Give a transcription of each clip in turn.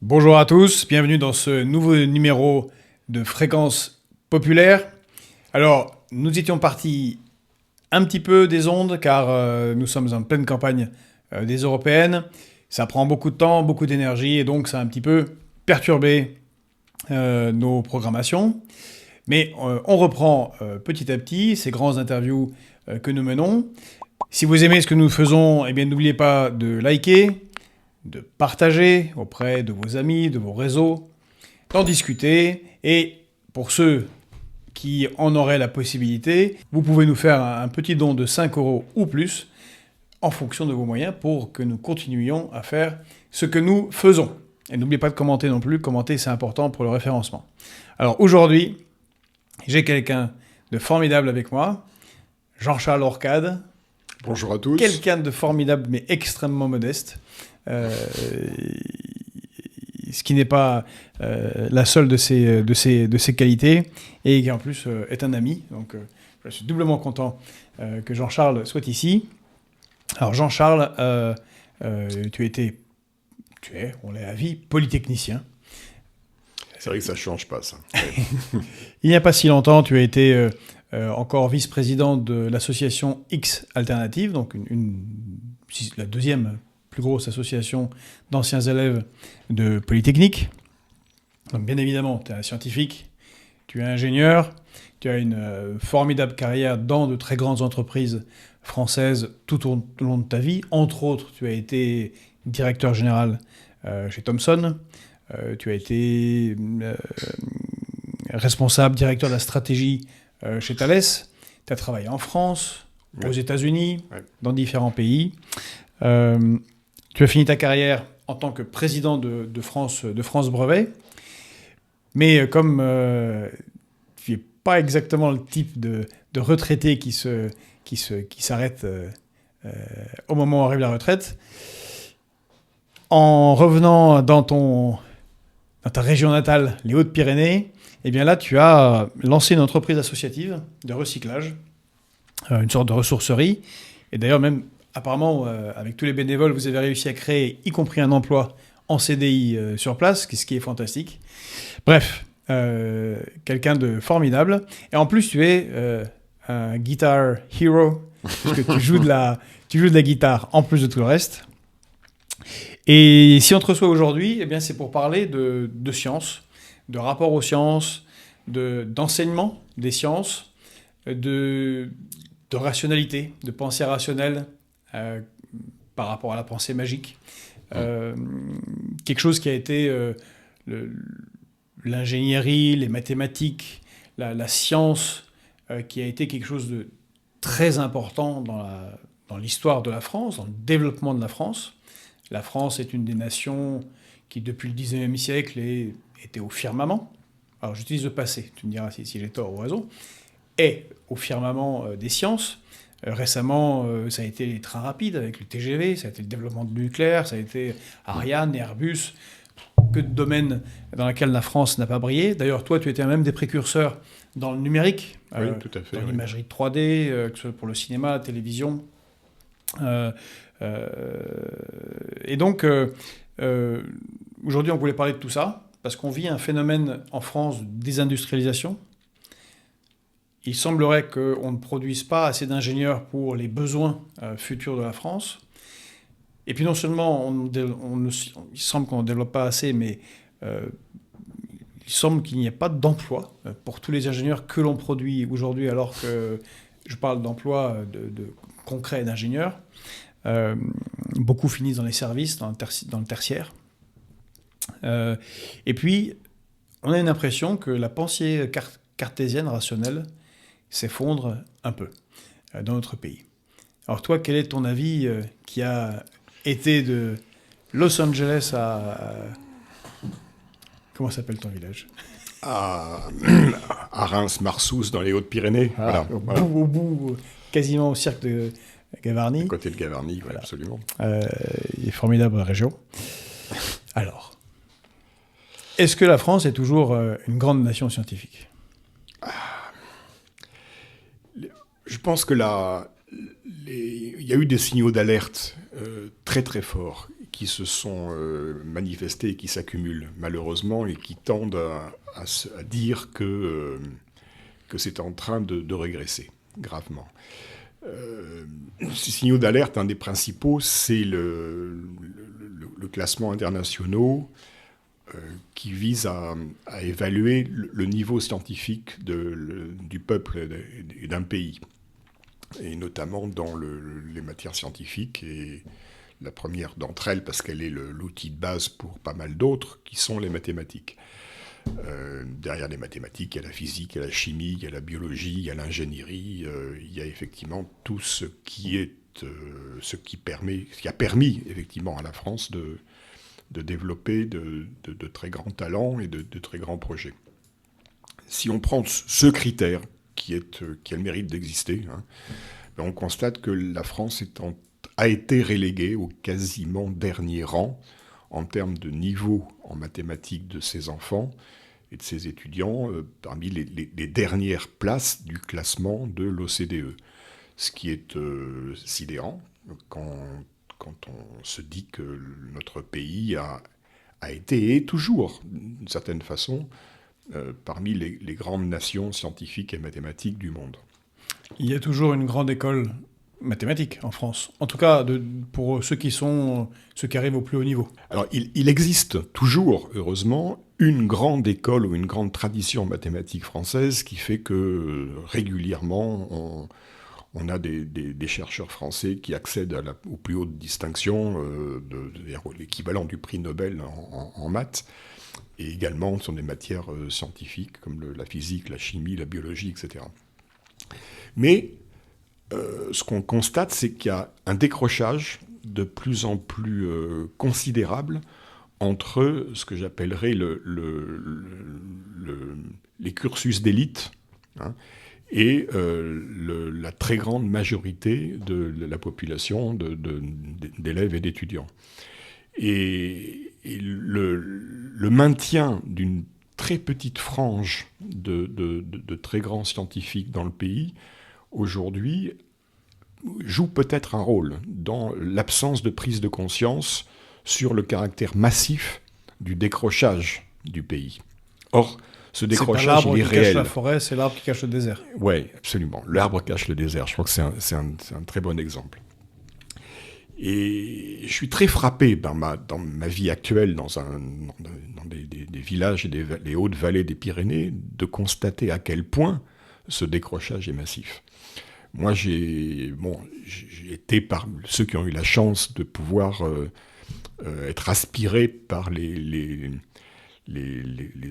Bonjour à tous, bienvenue dans ce nouveau numéro de Fréquence Populaire. Alors, nous étions partis un petit peu des ondes car nous sommes en pleine campagne des européennes. Ça prend beaucoup de temps, beaucoup d'énergie et donc ça a un petit peu perturbé nos programmations. Mais on reprend petit à petit ces grandes interviews que nous menons. Si vous aimez ce que nous faisons, eh bien n'oubliez pas de liker, de partager auprès de vos amis, de vos réseaux, d'en discuter. Et pour ceux qui en auraient la possibilité, vous pouvez nous faire un petit don de 5 € ou plus en fonction de vos moyens pour que nous continuions à faire ce que nous faisons. Et n'oubliez pas de commenter non plus. Commenter, c'est important pour le référencement. Alors aujourd'hui, j'ai quelqu'un de formidable avec moi, Jean-Charles Orcade. Bonjour à tous. Quelqu'un de formidable mais extrêmement modeste. Ce qui n'est pas la seule de ses qualités et qui en plus est un ami. Donc je suis doublement content que Jean-Charles soit ici. Alors Jean-Charles, tu es, on l'est à vie, polytechnicien. C'est vrai que ça ne change pas, ça. Il n'y a pas si longtemps, tu as été encore vice-président de l'association X Alternative, donc la deuxième plus grosse association d'anciens élèves de Polytechnique. Donc bien évidemment, tu es un scientifique, tu es ingénieur, tu as une formidable carrière dans de très grandes entreprises françaises tout au long de ta vie. Entre autres, tu as été directeur général chez Thomson, tu as été responsable, directeur de la stratégie chez Thales, tu as travaillé en France, aux États-Unis, dans différents pays. Tu as fini ta carrière en tant que président de France Brevet, mais comme tu n'es pas exactement le type de retraité qui s'arrête au moment où arrive la retraite, en revenant dans ta région natale, les Hautes-Pyrénées, eh bien là, tu as lancé une entreprise associative de recyclage, une sorte de ressourcerie, et d'ailleurs même apparemment, avec tous les bénévoles, vous avez réussi à créer, y compris un emploi en CDI sur place, ce qui est fantastique. Bref, quelqu'un de formidable. Et en plus, tu es un guitar hero, parce que tu joues de la guitare en plus de tout le reste. Et si on te reçoit aujourd'hui, eh bien, c'est pour parler de sciences, de rapport aux sciences, d'enseignement des sciences, de rationalité, de pensée rationnelle, par rapport à la pensée magique. Quelque chose qui a été l'ingénierie, les mathématiques, la science, qui a été quelque chose de très important dans l'histoire de la France, dans le développement de la France. La France est une des nations qui, depuis le 19e siècle, était au firmament. Alors j'utilise le passé, tu me diras si j'ai tort ou raison. Est au firmament des sciences. Récemment, ça a été les trains rapides avec le TGV, ça a été le développement du nucléaire, ça a été Ariane, Airbus, que de domaines dans lesquels la France n'a pas brillé. D'ailleurs, toi, tu étais même des précurseurs dans le numérique, oui, tout à fait, dans l'imagerie 3D, que ce soit pour le cinéma, la télévision. Et donc, aujourd'hui, on voulait parler de tout ça, parce qu'on vit un phénomène en France de désindustrialisation. Il semblerait qu'on ne produise pas assez d'ingénieurs pour les besoins futurs de la France. Et puis non seulement il semble qu'on ne développe pas assez, mais il semble qu'il n'y ait pas d'emploi pour tous les ingénieurs que l'on produit aujourd'hui, alors que je parle d'emploi de concret d'ingénieurs. Beaucoup finissent dans les services, dans le tertiaire. Et puis, on a une impression que la pensée cartésienne, rationnelle, s'effondre un peu dans notre pays. Alors toi, quel est ton avis qui a été de Los Angeles à... Comment s'appelle ton village ? À Reims-Marsous, dans les Hautes-Pyrénées. Voilà. Au bout, quasiment au cirque de Gavarnie. À côté de Gavarnie, voilà. Absolument. Il est formidable la région. Alors, est-ce que la France est toujours une grande nation scientifique ? Je pense que il y a eu des signaux d'alerte très très forts qui se sont manifestés et qui s'accumulent malheureusement et qui tendent à dire que c'est en train de régresser gravement. Ces signaux d'alerte, un des principaux, c'est le classement international qui vise à évaluer le niveau scientifique du peuple et d'un pays, et notamment dans les matières scientifiques, et la première d'entre elles, parce qu'elle est l'outil de base pour pas mal d'autres, qui sont les mathématiques. Derrière les mathématiques, il y a la physique, il y a la chimie, il y a la biologie, il y a l'ingénierie, il y a effectivement tout ce qui a permis effectivement à la France de développer de très grands talents et de très grands projets. Si on prend ce critère qui a le mérite d'exister, on constate que la France a été reléguée au quasiment dernier rang en termes de niveau en mathématiques de ses enfants et de ses étudiants, parmi les dernières places du classement de l'OCDE. Ce qui est sidérant quand on se dit que notre pays a été et est toujours, d'une certaine façon, parmi les grandes nations scientifiques et mathématiques du monde. Il y a toujours une grande école mathématique en France. En tout cas, pour ceux qui arrivent au plus haut niveau. Alors, il existe toujours, heureusement, une grande école ou une grande tradition mathématique française qui fait que régulièrement, on a des chercheurs français qui accèdent aux plus hautes distinctions, l'équivalent du prix Nobel en maths, et également sur des matières scientifiques comme la physique, la chimie, la biologie, etc. Mais ce qu'on constate, c'est qu'il y a un décrochage de plus en plus considérable entre ce que j'appellerais les cursus d'élite, et la très grande majorité de la population d'élèves et d'étudiants. Et le maintien d'une très petite frange de très grands scientifiques dans le pays, aujourd'hui, joue peut-être un rôle dans l'absence de prise de conscience sur le caractère massif du décrochage du pays. Or, ce décrochage, il est réel. C'est pas l'arbre qui cache la forêt, c'est l'arbre qui cache le désert. Oui, absolument. L'arbre cache le désert. Je crois que c'est un très bon exemple. Et je suis très frappé dans ma vie actuelle, dans des villages et les hautes vallées des Pyrénées, de constater à quel point ce décrochage est massif. Moi, j'ai été par ceux qui ont eu la chance de pouvoir être aspirés par les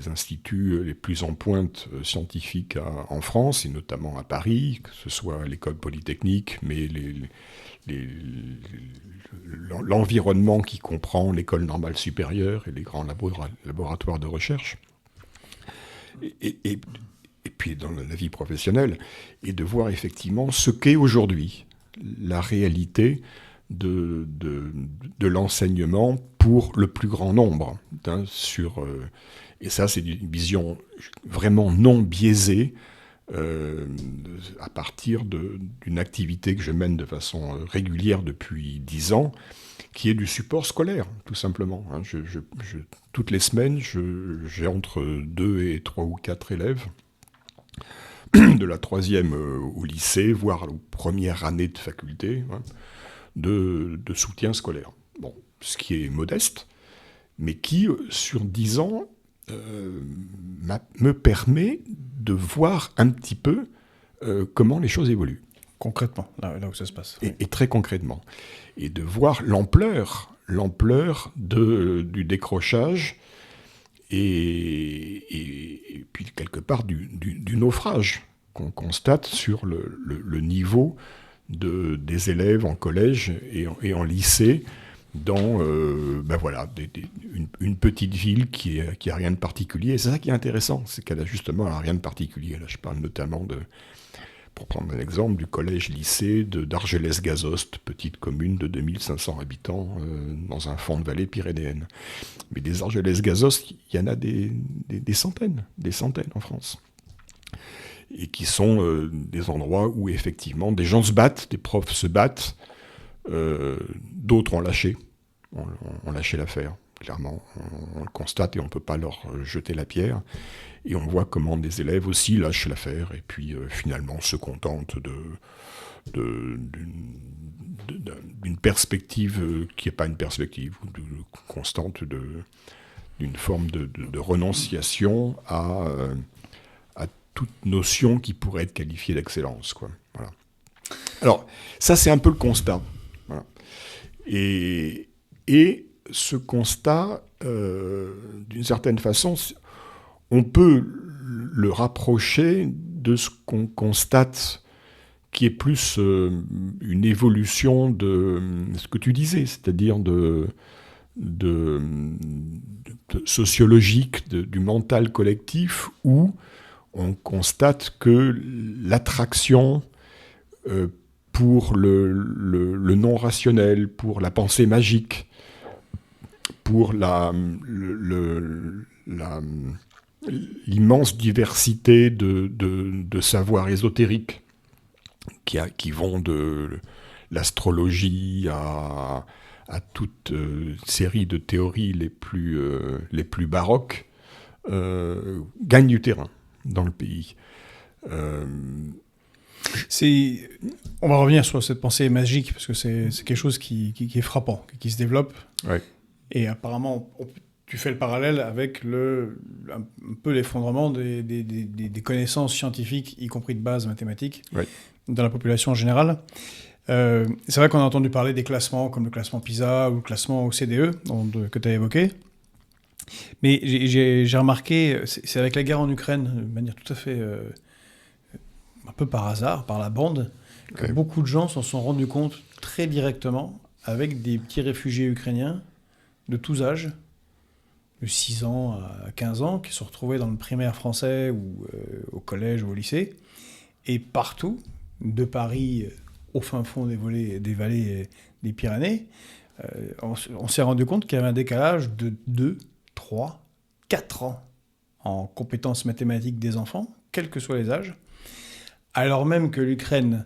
instituts les plus en pointe scientifiques en France, et notamment à Paris, que ce soit l'école polytechnique, mais l'environnement qui comprend l'école normale supérieure et les grands laboratoires de recherche. Et puis dans la vie professionnelle, et de voir effectivement ce qu'est aujourd'hui la réalité de l'enseignement pour le plus grand nombre. Et ça, c'est une vision vraiment non biaisée à partir d'une activité que je mène de façon régulière depuis 10 ans, qui est du support scolaire, tout simplement. Toutes les semaines, j'ai entre 2 et 3 ou 4 élèves, de la 3e au lycée, voire aux premières années de faculté, de soutien scolaire. Bon, ce qui est modeste, mais qui, sur 10 ans, me permet de voir un petit peu comment les choses évoluent. Concrètement, là où ça se passe. Et très concrètement. Et de voir l'ampleur du décrochage et puis quelque part du naufrage qu'on constate sur le niveau des élèves en collège et en lycée dans une petite ville qui a rien de particulier. Et c'est ça qui est intéressant, c'est qu'elle a justement rien de particulier. Là, je parle notamment pour prendre un exemple, du collège-lycée d'Argelès-Gazost, petite commune de 2500 habitants dans un fond de vallée pyrénéenne. Mais des Argelès-Gazost, il y en a des centaines en France. Et qui sont des endroits où effectivement des gens se battent, des profs se battent, d'autres ont lâché. ont lâché l'affaire. Clairement, on le constate et on ne peut pas leur jeter la pierre. Et on voit comment des élèves aussi lâchent l'affaire et puis finalement se contentent d'une perspective qui n'est pas une perspective, constante d'une forme de renonciation à toute notion qui pourrait être qualifiée d'excellence, quoi. Voilà. Alors, ça, c'est un peu le constat. Voilà. Et ce constat, d'une certaine façon, on peut le rapprocher de ce qu'on constate qui est plus une évolution de ce que tu disais, c'est-à-dire sociologique du mental collectif, où on constate que l'attraction pour le non-rationnel, pour la pensée magique, pour l'immense diversité de savoirs ésotériques qui vont de l'astrologie à toute série de théories les plus baroques, gagne du terrain dans le pays. On va revenir sur cette pensée magique, parce que c'est quelque chose qui est frappant, qui se développe. Ouais. Et apparemment, tu fais le parallèle avec un peu l'effondrement des connaissances scientifiques, y compris de base mathématiques, ouais, dans la population en général. C'est vrai qu'on a entendu parler des classements, comme le classement PISA ou le classement OCDE, que tu as évoqué. Mais j'ai remarqué, c'est avec la guerre en Ukraine, de manière tout à fait... un peu par hasard, par la bande, que ouais, beaucoup de gens s'en sont rendus compte très directement, avec des petits réfugiés ukrainiens de tous âges, de 6 ans à 15 ans, qui se retrouvaient dans le primaire français ou au collège ou au lycée. Et partout, de Paris au fin fond des vallées des Pyrénées, on s'est rendu compte qu'il y avait un décalage de 2, 3, 4 ans en compétences mathématiques des enfants, quels que soient les âges, alors même que l'Ukraine,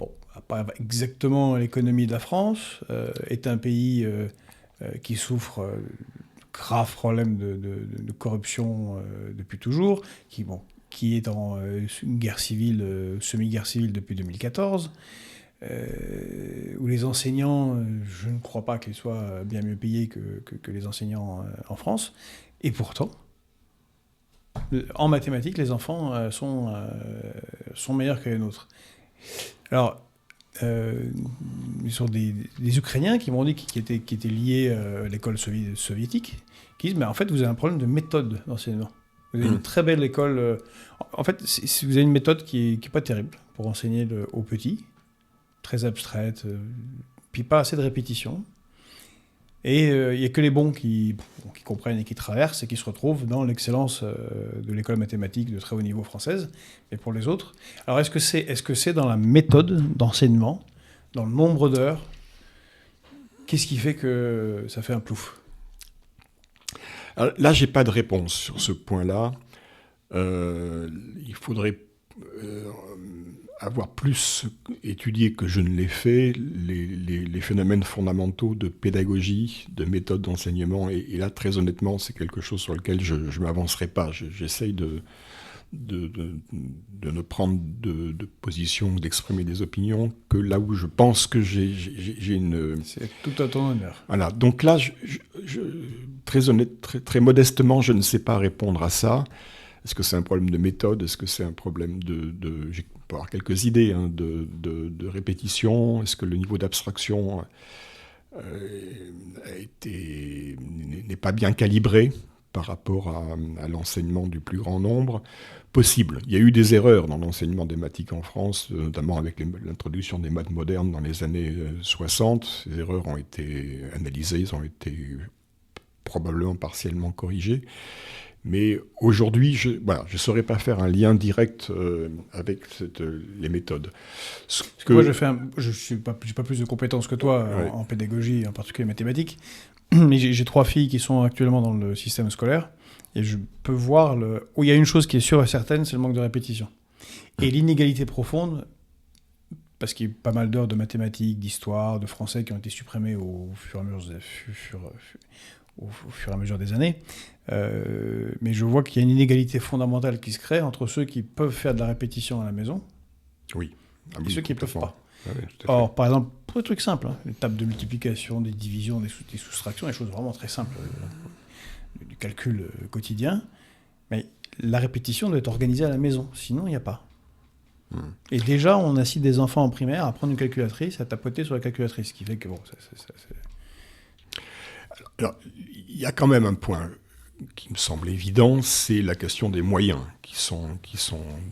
n'a pas exactement l'économie de la France, est un pays qui souffre de graves problèmes de corruption depuis toujours, qui est en une guerre civile, semi-guerre civile depuis 2014, où les enseignants, je ne crois pas qu'ils soient bien mieux payés que les enseignants en France, et pourtant, en mathématiques, les enfants sont meilleurs que les nôtres. Alors, sur des Ukrainiens qui m'ont dit qu'ils étaient liés à l'école soviétique, qui disent, mais en fait, vous avez un problème de méthode d'enseignement. Vous avez une très belle école. En fait, vous avez une méthode qui est pas terrible pour enseigner aux petits, très abstraite, puis pas assez de répétition. Et il n'y a que les bons qui comprennent et qui traversent et qui se retrouvent dans l'excellence de l'école mathématique de très haut niveau française. Mais pour les autres, alors est-ce que c'est dans la méthode d'enseignement, dans le nombre d'heures? Qu'est-ce qui fait que ça fait un plouf? Alors, là, j'ai pas de réponse sur ce point-là. Il faudrait avoir plus étudié que je ne l'ai fait les phénomènes fondamentaux de pédagogie, de méthode d'enseignement. Et là, très honnêtement, c'est quelque chose sur lequel je ne m'avancerai pas. J'essaye de ne prendre de position, d'exprimer des opinions que là où je pense que j'ai une... C'est tout à ton honneur. Voilà, donc là, très honnête, très modestement, je ne sais pas répondre à ça. Est-ce que c'est un problème de méthode? Est-ce que c'est un problème je peux avoir quelques idées de répétition? Est-ce que le niveau d'abstraction n'est pas bien calibré par rapport à l'enseignement du plus grand nombre? Possible. Il y a eu des erreurs dans l'enseignement des mathématiques en France, notamment avec l'introduction des maths modernes dans les années 60. Ces erreurs ont été analysées, elles ont été probablement partiellement corrigées. Mais aujourd'hui, je ne saurais pas faire un lien direct avec les méthodes. Moi, je n'ai pas plus de compétences que toi en pédagogie, en particulier mathématiques. Mais j'ai 3 filles qui sont actuellement dans le système scolaire. Et je peux voir où il y a une chose qui est sûre et certaine, c'est le manque de répétition. Et l'inégalité profonde parce qu'il y a eu pas mal d'heures de mathématiques, d'histoire, de français qui ont été supprimées au fur et à mesure des années. Mais je vois qu'il y a une inégalité fondamentale qui se crée entre ceux qui peuvent faire de la répétition à la maison Oui. et ceux qui ne peuvent pas. Ah oui, tout à fait. Or, par exemple, pour des trucs simples, les tables de multiplication, des divisions, des soustractions, des choses vraiment très simples, du calcul quotidien, mais la répétition doit être organisée à la maison, sinon il n'y a pas. Et déjà, on incite des enfants en primaire à prendre une calculatrice, à tapoter sur la calculatrice, ce qui fait que bon, Alors, il y a quand même un point qui me semble évident, c'est la question des moyens qui sont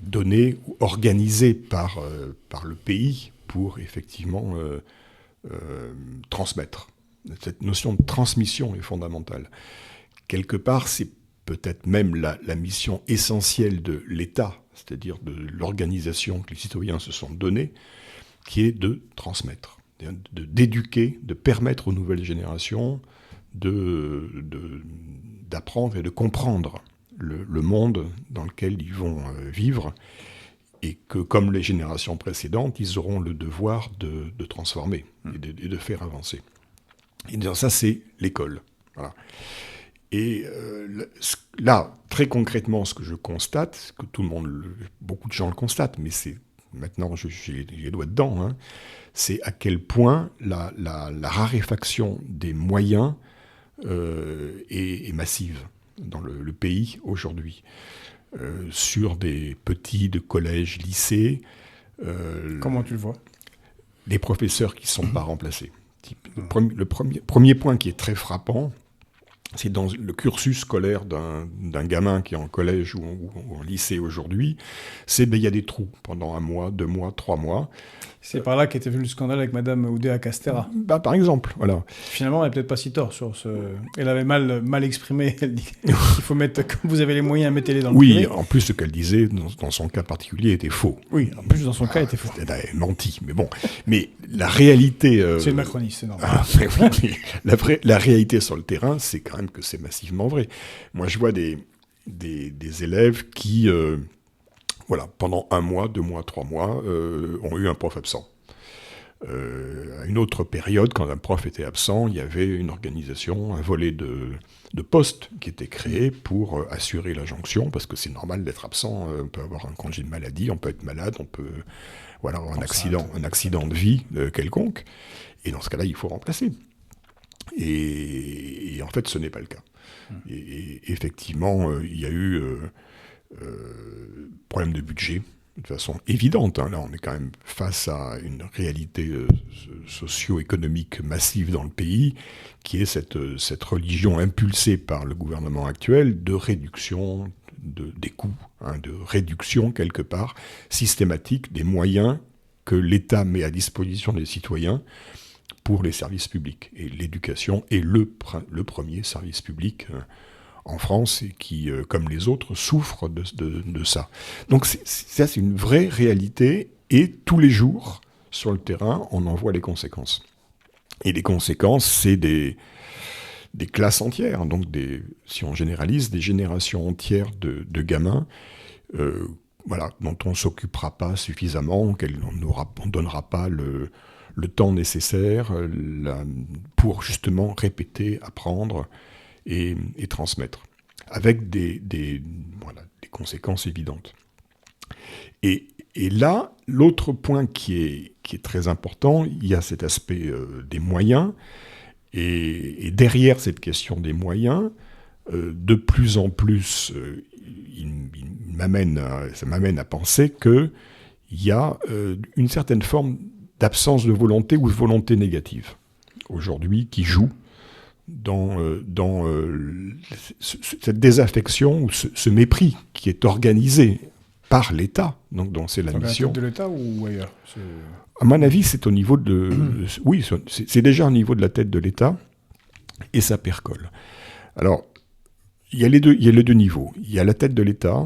donnés ou organisés par le pays pour effectivement transmettre. Cette notion de transmission est fondamentale. Quelque part, c'est peut-être même la mission essentielle de l'État, c'est-à-dire de l'organisation que les citoyens se sont donnée, qui est de transmettre, d'éduquer, de permettre aux nouvelles générations d'apprendre et de comprendre le monde dans lequel ils vont vivre, et que, comme les générations précédentes, ils auront le devoir de transformer et de faire avancer. Et donc ça, c'est l'école. Voilà. Et là, très concrètement, ce que je constate, que beaucoup de gens le constatent, mais c'est maintenant, j'ai les doigts dedans, hein, c'est à quel point la raréfaction des moyens est massive dans le pays aujourd'hui. Sur des petits de collèges, lycées. Comment tu le vois ? Les professeurs qui ne sont pas remplacés. Le premier point qui est très frappant, c'est dans le cursus scolaire d'un gamin qui est en collège ou en lycée aujourd'hui, il y a des trous pendant 1 mois, 2 mois, 3 mois. C'est par là qu'était venu le scandale avec Madame Oudéa Castéra. Par exemple, voilà. Finalement, elle n'a peut-être pas si tort sur ce... Elle avait mal exprimé. Elle dit qu'il faut mettre... Comme vous avez les moyens, mettez-les dans le privé. Oui, en plus, ce qu'elle disait, dans son cas particulier, était faux. Oui, en plus, dans son cas, était faux. Elle a menti, mais bon. Mais la réalité... c'est une macroniste, c'est normal. La réalité sur le terrain, c'est quand même que c'est massivement vrai. Moi, je vois des élèves qui... pendant 1 mois, 2 mois, 3 mois, ont eu un prof absent. À une autre période, quand un prof était absent, il y avait une organisation, un volet de postes qui était créé pour assurer la jonction, parce que c'est normal d'être absent, on peut avoir un congé de maladie, on peut être malade, on peut avoir un accident de vie quelconque, et dans ce cas-là, il faut remplacer. Et en fait, ce n'est pas le cas. Et effectivement, il y a eu... problème de budget, de façon évidente. Hein. Là, on est quand même face à une réalité socio-économique massive dans le pays, qui est cette religion impulsée par le gouvernement actuel de réduction des coûts, de réduction, quelque part, systématique des moyens que l'État met à disposition des citoyens pour les services publics. Et l'éducation est le premier service public en France, et qui, comme les autres, souffrent de ça. Donc ça, c'est une vraie réalité, et tous les jours, sur le terrain, on en voit les conséquences. Et les conséquences, c'est des classes entières, donc si on généralise, des générations entières de gamins, dont on ne s'occupera pas suffisamment, on ne donnera pas le temps nécessaire pour justement répéter, apprendre, et transmettre, avec des conséquences évidentes. Et là, l'autre point qui est très important, il y a cet aspect des moyens, et derrière cette question des moyens, de plus en plus, ça m'amène à penser qu'il y a une certaine forme d'absence de volonté ou de volonté négative, aujourd'hui, qui joue dans cette désaffection ou ce mépris qui est organisé par l'État, donc dont c'est la mission. À la tête de l'État ou ailleurs ? À mon avis, c'est au niveau de... oui, c'est déjà au niveau de la tête de l'État, et ça percole. Alors, il y a les deux niveaux. Il y a la tête de l'État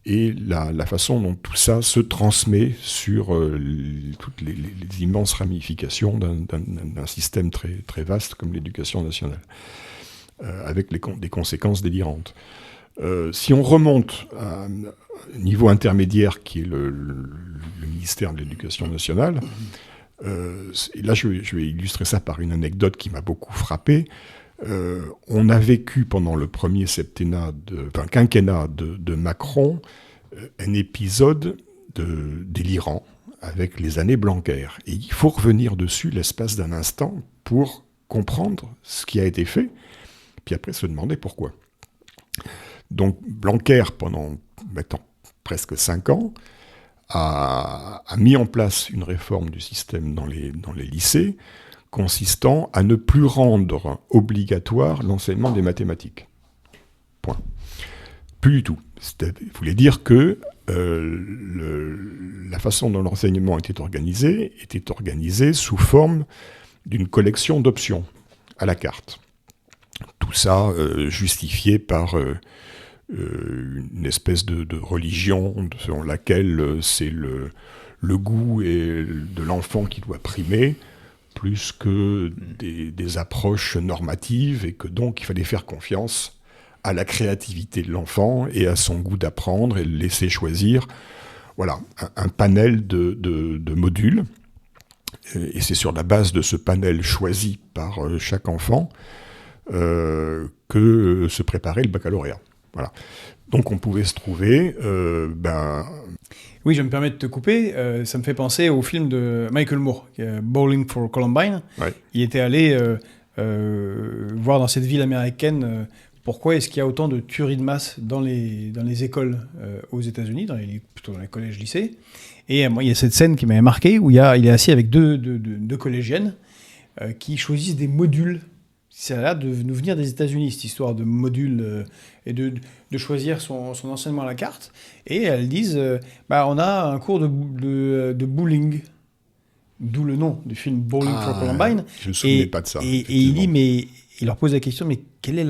et la façon dont tout ça se transmet sur toutes les immenses ramifications d'un système très, très vaste comme l'éducation nationale, avec des conséquences délirantes. Si on remonte à un niveau intermédiaire qui est le ministère de l'Éducation nationale, et là je vais illustrer ça par une anecdote qui m'a beaucoup frappé. On a vécu pendant le premier quinquennat de Macron un épisode délirant avec les années Blanquer. Et il faut revenir dessus l'espace d'un instant pour comprendre ce qui a été fait, puis après se demander pourquoi. Donc Blanquer, pendant maintenant presque 5 ans, a mis en place une réforme du système dans les lycées, consistant à ne plus rendre obligatoire l'enseignement des mathématiques. Point. Plus du tout. Il voulait dire que la façon dont l'enseignement était organisé sous forme d'une collection d'options à la carte. Tout ça justifié par une espèce de religion selon laquelle c'est le goût de l'enfant qui doit primer, plus que des approches normatives, et que donc il fallait faire confiance à la créativité de l'enfant et à son goût d'apprendre et le laisser choisir. Voilà, un panel de modules. Et c'est sur la base de ce panel choisi par chaque enfant que se préparait le baccalauréat. Voilà. Donc on pouvait se trouver... Oui, je me permets de te couper. Ça me fait penser au film de Michael Moore, Bowling for Columbine. Ouais. Il était allé voir dans cette ville américaine pourquoi est-ce qu'il y a autant de tueries de masse dans les écoles aux États-Unis, plutôt dans les collèges-lycées. Et moi, il y a cette scène qui m'avait marqué où il est assis avec deux collégiennes qui choisissent des modules. Ça a l'air de nous venir des États-Unis, cette histoire de modules et de choisir son enseignement à la carte. Et elles disent on a un cours de bowling, d'où le nom du film Bowling for Columbine. Je ne me souvenais pas de ça. Et il leur pose la question, mais quel est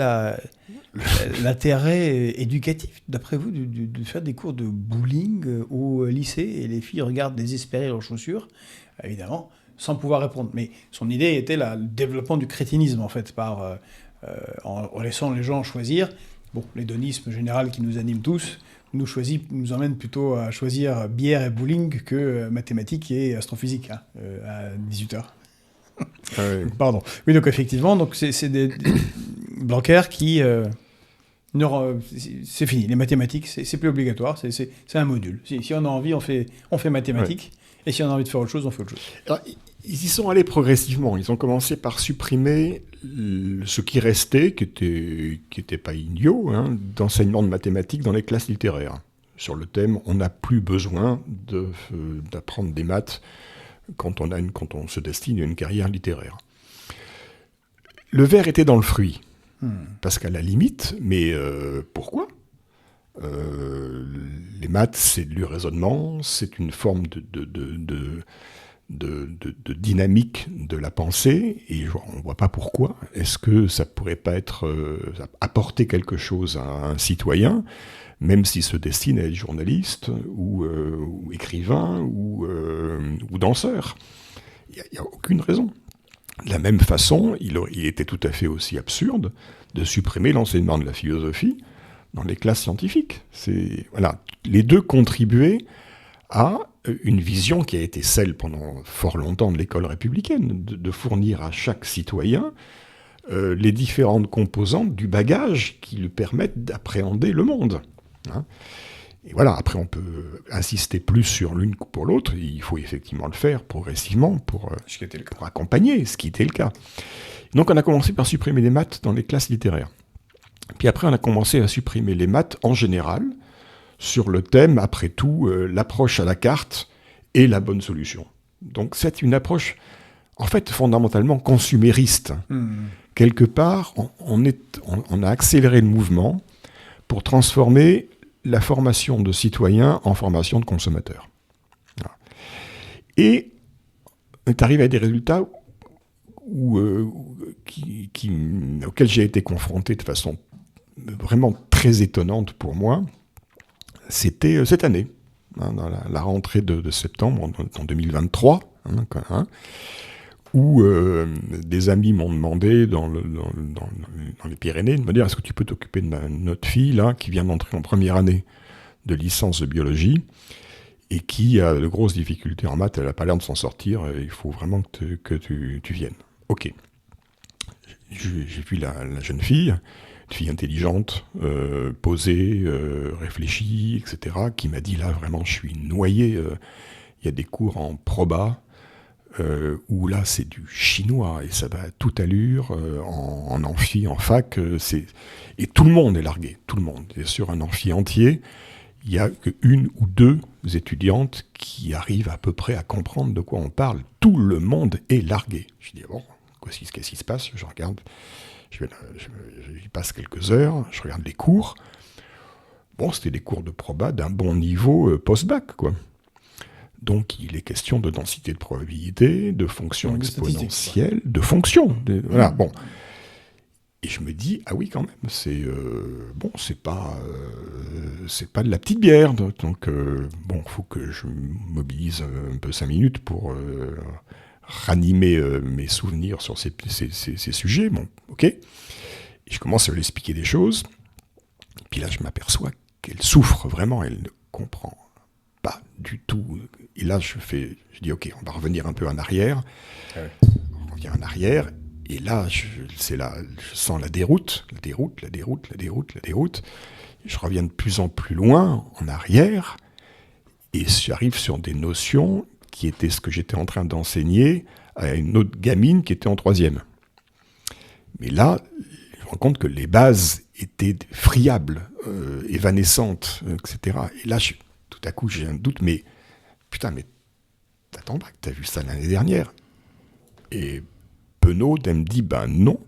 l'intérêt éducatif, d'après vous, de faire des cours de bowling au lycée? Et les filles regardent désespérées leurs chaussures, évidemment, sans pouvoir répondre. Mais son idée était le développement du crétinisme, en fait, en laissant les gens choisir. Bon, l'hédonisme général qui nous anime tous nous emmène plutôt à choisir bière et bowling que mathématiques et astrophysique à 18h. Ah oui. Pardon. Oui, donc effectivement, c'est des Blanquer qui... c'est fini. Les mathématiques, c'est plus obligatoire. C'est un module. Si on a envie, on fait mathématiques. Ouais. Et si on a envie de faire autre chose, on fait autre chose. Alors, ils y sont allés progressivement. Ils ont commencé par supprimer ce qui restait, qui était pas idiot, d'enseignement de mathématiques dans les classes littéraires. Sur le thème, on n'a plus besoin d'apprendre des maths quand on se destine à une carrière littéraire. Le ver était dans le fruit. Parce qu'à la limite, mais pourquoi ? Les maths, c'est du raisonnement, c'est une forme de dynamique de la pensée, et on ne voit pas pourquoi. Est-ce que ça ne pourrait pas apporter quelque chose à un citoyen, même s'il se destine à être journaliste, ou écrivain, ou danseur ? Il n'y a aucune raison. De la même façon, il était tout à fait aussi absurde de supprimer l'enseignement de la philosophie dans les classes scientifiques. Les deux contribuaient à une vision qui a été celle pendant fort longtemps de l'école républicaine, de fournir à chaque citoyen les différentes composantes du bagage qui lui permettent d'appréhender le monde. Et voilà, après on peut insister plus sur l'une que pour l'autre, il faut effectivement le faire progressivement pour accompagner, ce qui était le cas. Donc on a commencé par supprimer les maths dans les classes littéraires. Puis après on a commencé à supprimer les maths en général, sur le thème, après tout, l'approche à la carte est la bonne solution. Donc c'est une approche, en fait, fondamentalement consumériste. Quelque part, on a accéléré le mouvement pour transformer la formation de citoyens en formation de consommateurs. Voilà. Et on est arrivé à des résultats auxquels j'ai été confronté de façon vraiment très étonnante pour moi. C'était cette année, dans la rentrée de septembre en 2023, où des amis m'ont demandé dans les Pyrénées de me dire est-ce que tu peux t'occuper de notre fille là, qui vient d'entrer en première année de licence de biologie et qui a de grosses difficultés en maths, elle n'a pas l'air de s'en sortir, il faut vraiment que tu viennes. Ok. J'ai vu la jeune fille, une fille intelligente, posée, réfléchie, etc., qui m'a dit là vraiment je suis noyé, il y a des cours en proba, où là c'est du chinois et ça va à toute allure, en amphi, en fac, et tout le monde est largué, tout le monde. Et sur un amphi entier, il n'y a qu'une ou deux étudiantes qui arrivent à peu près à comprendre de quoi on parle. Tout le monde est largué. Je dis bon, qu'est-ce qui se passe? Je regarde, j'y passe quelques heures, je regarde les cours. Bon, c'était des cours de proba d'un bon niveau post-bac, quoi. Donc, il est question de densité de probabilité, de fonctions exponentielles, de fonctions. Voilà, bon. Et je me dis, ah oui, quand même, c'est pas de la petite bière. Donc, bon, il faut que je mobilise un peu 5 minutes pour ranimer mes souvenirs sur ces sujets. Bon, ok. Et je commence à lui expliquer des choses. Puis là, je m'aperçois qu'elle souffre vraiment, elle ne comprend pas du tout. Et là, je dis, ok, on va revenir un peu en arrière. On revient en arrière. Et là, je sens la déroute. Je reviens de plus en plus loin, en arrière, et j'arrive sur des notions qui étaient ce que j'étais en train d'enseigner à une autre gamine qui était en 3e. Mais là, je me rends compte que les bases étaient friables, évanescentes, etc. Et là, tout à coup, j'ai un doute, mais putain, mais t'attends pas que t'as vu ça l'année dernière. Et Penaud, elle me dit, ben non,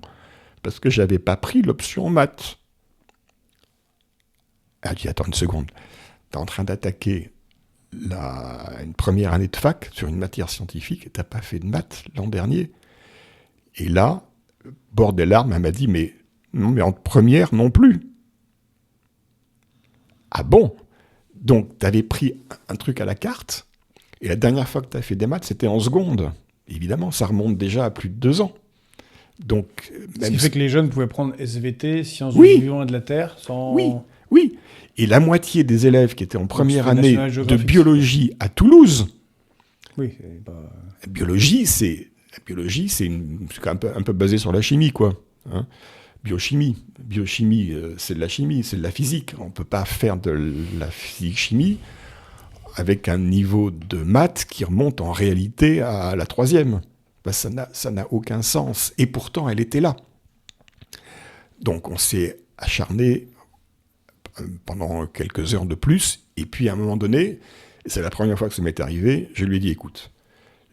parce que j'avais pas pris l'option maths. Elle dit, attends une seconde, t'es en train d'attaquer une première année de fac sur une matière scientifique et t'as pas fait de maths l'an dernier. Et là, bord des larmes, elle m'a dit, mais non, mais en première non plus. Ah bon? Donc, t'avais pris un truc à la carte, et la dernière fois que t'as fait des maths, c'était en seconde. Évidemment, ça remonte déjà à plus de 2 ans. Donc, ce qui fait que les jeunes pouvaient prendre SVT, sciences du vivant et de la Terre, sans... Oui. Et la moitié des élèves qui étaient en première année de biologie à Toulouse, oui, c'est pas... La biologie, c'est un peu basé sur la chimie, quoi. Hein. Biochimie, c'est de la chimie, c'est de la physique. On ne peut pas faire de la physique-chimie avec un niveau de maths qui remonte en réalité à la 3e. Ben, ça n'a aucun sens. Et pourtant, elle était là. Donc, on s'est acharné pendant quelques heures de plus. Et puis, à un moment donné, c'est la première fois que ça m'est arrivé, je lui ai dit, écoute,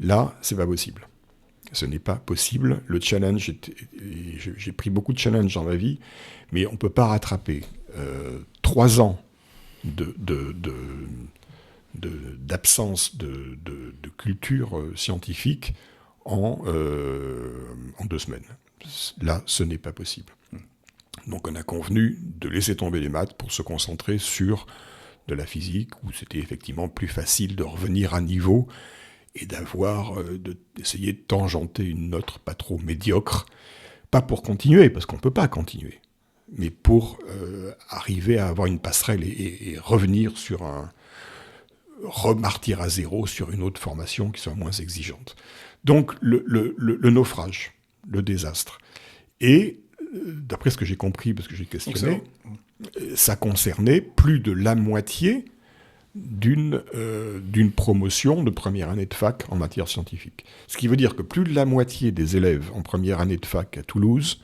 là, c'est pas possible. Ce n'est pas possible. Le challenge, j'ai pris beaucoup de challenges dans ma vie, mais on ne peut pas rattraper 3 ans d'absence de culture scientifique en 2 semaines. Là, ce n'est pas possible. Donc on a convenu de laisser tomber les maths pour se concentrer sur de la physique, où c'était effectivement plus facile de revenir à niveau et d'essayer de tangenter une note pas trop médiocre, pas pour continuer, parce qu'on ne peut pas continuer, mais pour arriver à avoir une passerelle et revenir repartir à zéro sur une autre formation qui soit moins exigeante. Donc le naufrage, le désastre. Et d'après ce que j'ai compris, parce que j'ai questionné, ça concernait plus de la moitié d'une promotion de première année de fac en matière scientifique. Ce qui veut dire que plus de la moitié des élèves en première année de fac à Toulouse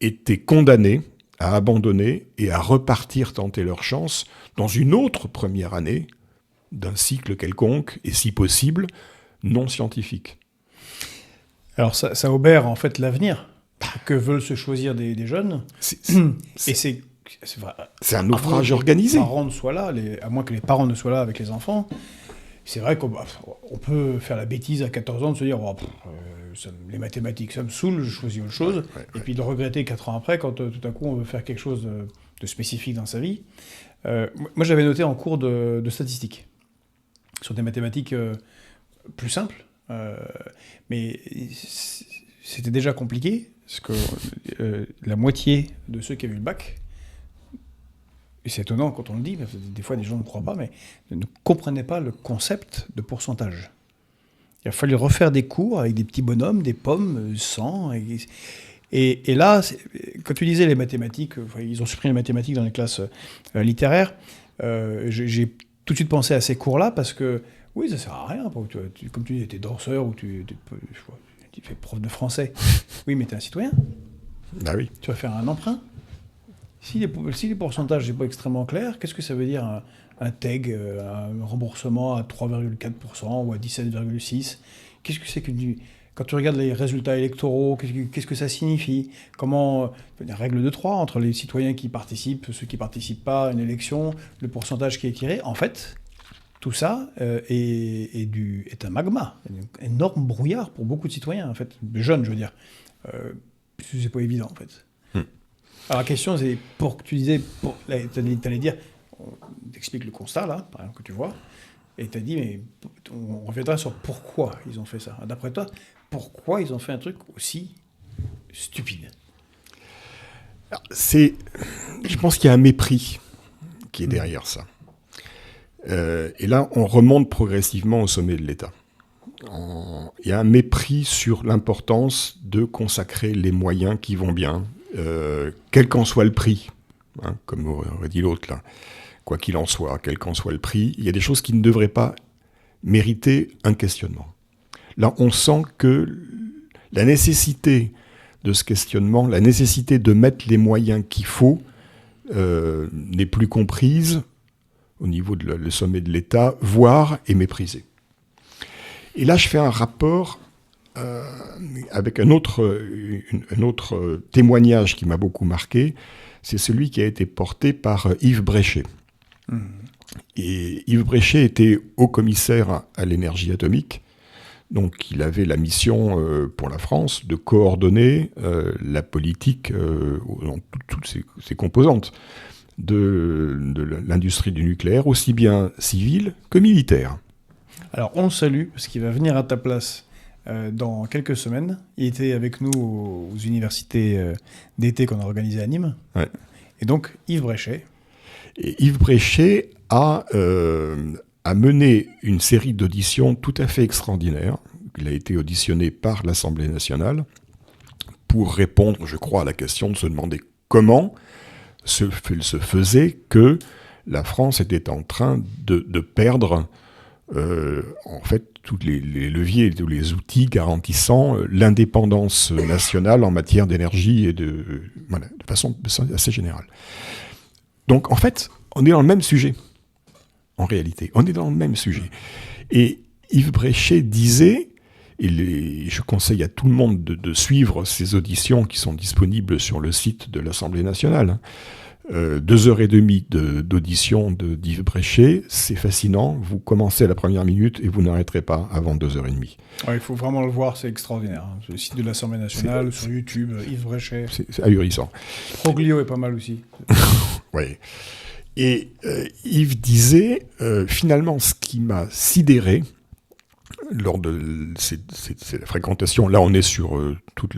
étaient condamnés à abandonner et à repartir tenter leur chance dans une autre première année d'un cycle quelconque, et si possible, non scientifique. Alors ça obère en fait l'avenir que veulent se choisir des jeunes. C'est un naufrage organisé. Que les parents ne soient là, à moins que les parents ne soient là avec les enfants. C'est vrai qu'on peut faire la bêtise à 14 ans de se dire les mathématiques, ça me saoule, je choisis autre chose. Et puis de regretter 4 ans après quand tout à coup on veut faire quelque chose de spécifique dans sa vie. Moi j'avais noté en cours de statistiques, sur des mathématiques plus simples, Mais c'était déjà compliqué, parce que la moitié de ceux qui avaient eu le bac, et c'est étonnant quand on le dit, parce que des fois des gens ne croient pas, mais ne comprenaient pas le concept de pourcentage. Il a fallu refaire des cours avec des petits bonhommes, des pommes, 100. Et là, quand tu disais les mathématiques, ils ont supprimé les mathématiques dans les classes littéraires, j'ai tout de suite pensé à ces cours-là, parce que, oui, ça sert à rien. Comme tu dis, tu es danseur ou tu fais prof de français. Oui, mais tu es un citoyen. Bah oui. Tu vas faire un emprunt. Si les pourcentages n'est pas extrêmement clair, qu'est-ce que ça veut dire un TEG, un remboursement à 3,4% ou à 17,6%? Qu'est-ce que c'est quand tu regardes les résultats électoraux, qu'est-ce que ça signifie? Comment il y a une règle de 3 entre les citoyens qui participent, ceux qui ne participent pas à une élection, le pourcentage qui est tiré. En fait, tout ça est un magma, un énorme brouillard pour beaucoup de citoyens, en fait, de jeunes, je veux dire. C'est pas évident, en fait. Alors la question, c'est, tu disais, tu allais dire, t'expliques le constat, là, par exemple, que tu vois, et tu as dit, mais on reviendra sur pourquoi ils ont fait ça. D'après toi, pourquoi ils ont fait un truc aussi stupide? Alors, je pense qu'il y a un mépris qui est derrière ça. Et là, on remonte progressivement au sommet de l'État. Il y a un mépris sur l'importance de consacrer les moyens qui vont bien, quel qu'en soit le prix, hein, comme aurait dit l'autre là, quoi qu'il en soit, quel qu'en soit le prix, il y a des choses qui ne devraient pas mériter un questionnement. Là, on sent que la nécessité de ce questionnement, la nécessité de mettre les moyens qu'il faut, n'est plus comprise au niveau du sommet de l'État, voire est méprisée. Et là, je fais un rapport avec un autre témoignage qui m'a beaucoup marqué, c'est celui qui a été porté par Yves Bréchet. Et Yves Bréchet était haut-commissaire à l'énergie atomique, donc il avait la mission pour la France de coordonner la politique dans toutes ses composantes de l'industrie du nucléaire, aussi bien civile que militaire. Alors on le salue, parce qu'il va venir à ta place dans quelques semaines. Il était avec nous aux universités d'été qu'on a organisées à Nîmes. Ouais. Et donc Yves Bréchet. Et Yves Bréchet a mené une série d'auditions tout à fait extraordinaires. Il a été auditionné par l'Assemblée nationale pour répondre, je crois, à la question de se demander comment se faisait que la France était en train de perdre en fait tous les leviers, tous les outils garantissant l'indépendance nationale en matière d'énergie et de façon assez générale. Donc en fait, on est dans le même sujet. En réalité, on est dans le même sujet. Et Yves Bréchet disait, et je conseille à tout le monde de suivre ces auditions qui sont disponibles sur le site de l'Assemblée nationale. 2h30 d'audition d'Yves Bréchet, c'est fascinant. Vous commencez à la première minute et vous n'arrêterez pas avant 2h30. Ouais, il faut vraiment le voir, c'est extraordinaire. Sur le site de l'Assemblée nationale, sur YouTube, Yves Bréchet. C'est ahurissant. Proglio est pas mal aussi. Oui. Et Yves disait, finalement, ce qui m'a sidéré lors de la fréquentation, là on est sur toute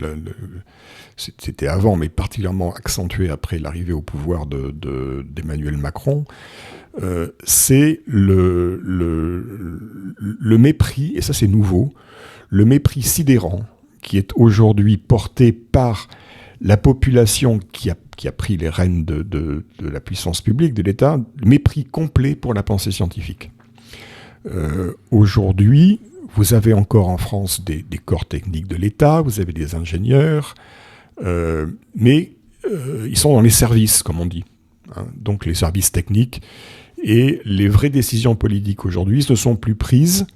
c'était avant, mais particulièrement accentué après l'arrivée au pouvoir d'Emmanuel Macron, c'est le mépris, et ça c'est nouveau, le mépris sidérant qui est aujourd'hui porté par la population qui a pris les rênes de la puissance publique, de l'État, mépris complet pour la pensée scientifique. Aujourd'hui, vous avez encore en France des corps techniques de l'État, vous avez des ingénieurs, mais ils sont dans les services, comme on dit, hein, donc les services techniques, et les vraies décisions politiques aujourd'hui ne sont plus prises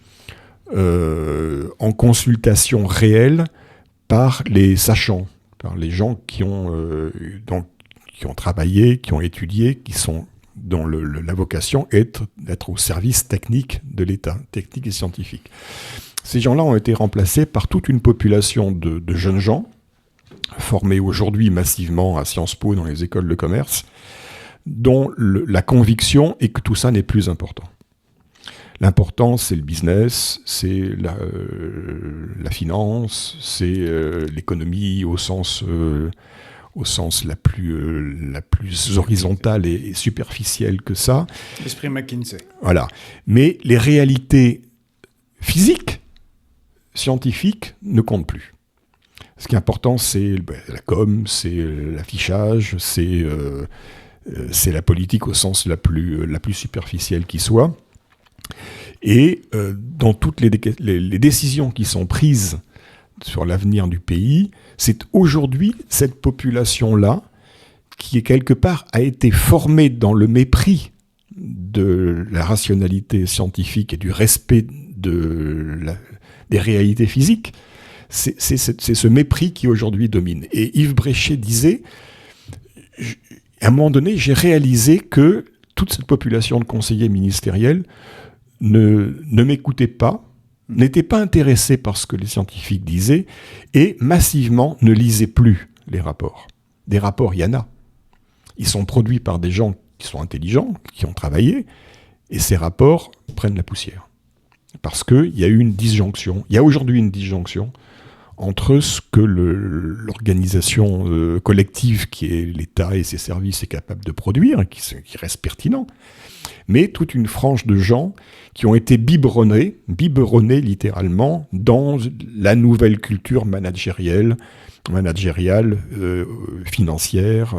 en consultation réelle par les sachants, par les gens qui ont travaillé, qui ont étudié, qui sont dont la vocation est d'être au service technique de l'État, technique et scientifique. Ces gens-là ont été remplacés par toute une population de jeunes gens, formés aujourd'hui massivement à Sciences Po dans les écoles de commerce, dont la conviction est que tout ça n'est plus important. L'important, c'est le business, c'est la finance, c'est l'économie au sens la plus horizontale et superficielle que ça. L'esprit McKinsey. Voilà. Mais les réalités physiques, scientifiques, ne comptent plus. Ce qui est important, c'est la com, c'est l'affichage, c'est la politique au sens la plus superficielle qui soit. Et dans toutes les décisions qui sont prises sur l'avenir du pays, c'est aujourd'hui cette population-là qui, quelque part, a été formée dans le mépris de la rationalité scientifique et du respect des réalités physiques. C'est ce mépris qui aujourd'hui domine. Et Yves Bréchet disait, à un moment donné, j'ai réalisé que toute cette population de conseillers ministériels ne m'écoutait pas, n'était pas intéressée par ce que les scientifiques disaient, et massivement ne lisait plus les rapports. Des rapports, il y en a. Ils sont produits par des gens qui sont intelligents, qui ont travaillé, et ces rapports prennent la poussière. Parce qu'il y a eu une disjonction, il y a aujourd'hui une disjonction entre ce que l'organisation collective qui est l'État et ses services est capable de produire, qui reste pertinent, mais toute une frange de gens qui ont été biberonnés littéralement dans la nouvelle culture managériale, financière,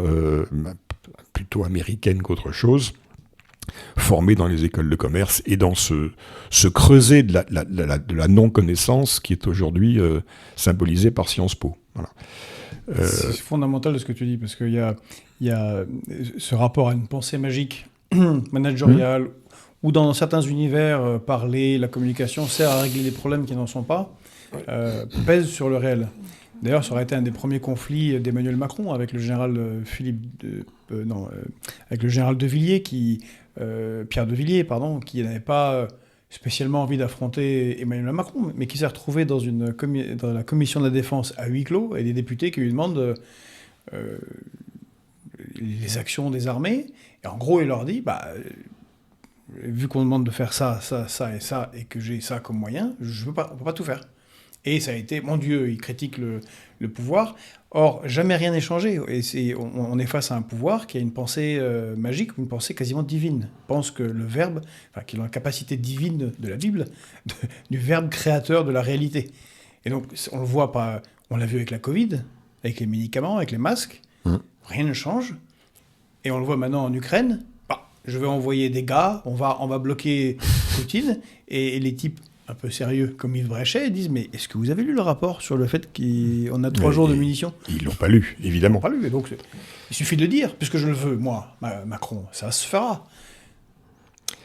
plutôt américaine qu'autre chose, formés dans les écoles de commerce et dans ce creuset de la non-connaissance qui est aujourd'hui symbolisé par Sciences Po. Voilà. C'est fondamental de ce que tu dis, parce qu'il y a ce rapport à une pensée magique managériale, où dans certains univers, parler, la communication sert à régler des problèmes qui n'en sont pas, pèse sur le réel. D'ailleurs, ça aurait été un des premiers conflits d'Emmanuel Macron avec le général avec le général de Villiers, Pierre de Villiers, qui n'avait pas spécialement envie d'affronter Emmanuel Macron, mais qui s'est retrouvé dans la commission de la défense à huis clos, et des députés qui lui demandent les actions des armées. Et en gros, il leur dit, vu qu'on demande de faire ça, ça, ça et ça, et que j'ai ça comme moyen, on ne peut pas tout faire. Et ça a été, mon Dieu, il critique le pouvoir. Or, jamais rien n'est changé. Et on est face à un pouvoir qui a une pensée magique, une pensée quasiment divine. Pense que le verbe, qu'il a la capacité divine de la Bible, du verbe créateur de la réalité. Et donc, on le voit pas, on l'a vu avec la Covid, avec les médicaments, avec les masques, rien ne change. Et on le voit maintenant en Ukraine. Je vais envoyer des gars, on va bloquer Poutine, et les types un peu sérieux comme Yves Bréchet disent, mais est-ce que vous avez lu le rapport sur le fait qu'on a 3 jours de munitions ? Ils l'ont pas lu, évidemment. Ils l'ont pas lu, et donc il suffit de le dire, puisque je le veux, moi, Macron, ça se fera.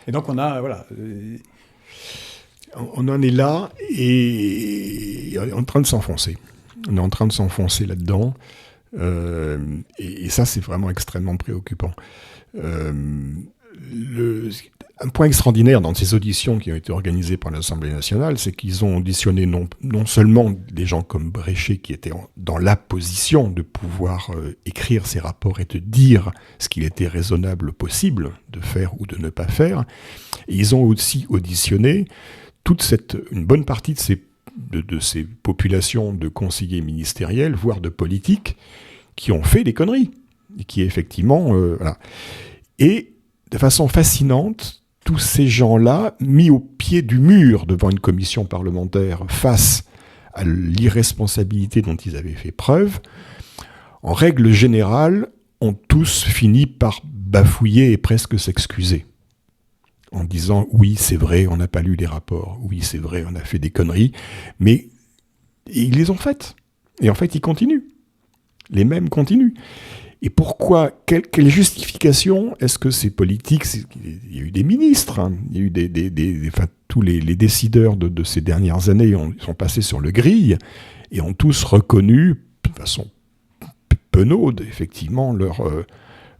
Et donc on a, voilà... On en est là, et on est en train de s'enfoncer. On est en train de s'enfoncer là-dedans, et ça, c'est vraiment extrêmement préoccupant. Un point extraordinaire dans ces auditions qui ont été organisées par l'Assemblée nationale, c'est qu'ils ont auditionné non seulement des gens comme Bréchet qui étaient dans la position de pouvoir écrire ces rapports et de dire ce qu'il était raisonnable possible de faire ou de ne pas faire, et ils ont aussi auditionné une bonne partie de ces populations de conseillers ministériels, voire de politiques, qui ont fait des conneries, et qui effectivement... voilà. Et de façon fascinante, tous ces gens-là, mis au pied du mur devant une commission parlementaire face à l'irresponsabilité dont ils avaient fait preuve, en règle générale, ont tous fini par bafouiller et presque s'excuser. En disant « oui, c'est vrai, on n'a pas lu les rapports, oui, c'est vrai, on a fait des conneries », mais ils les ont faites. Et en fait, ils continuent. Les mêmes continuent. Et pourquoi, quelle justification est-ce que ces politiques, il y a eu des ministres, il y a eu tous les décideurs de ces dernières années sont passés sur le grill et ont tous reconnu, de façon penaude, effectivement,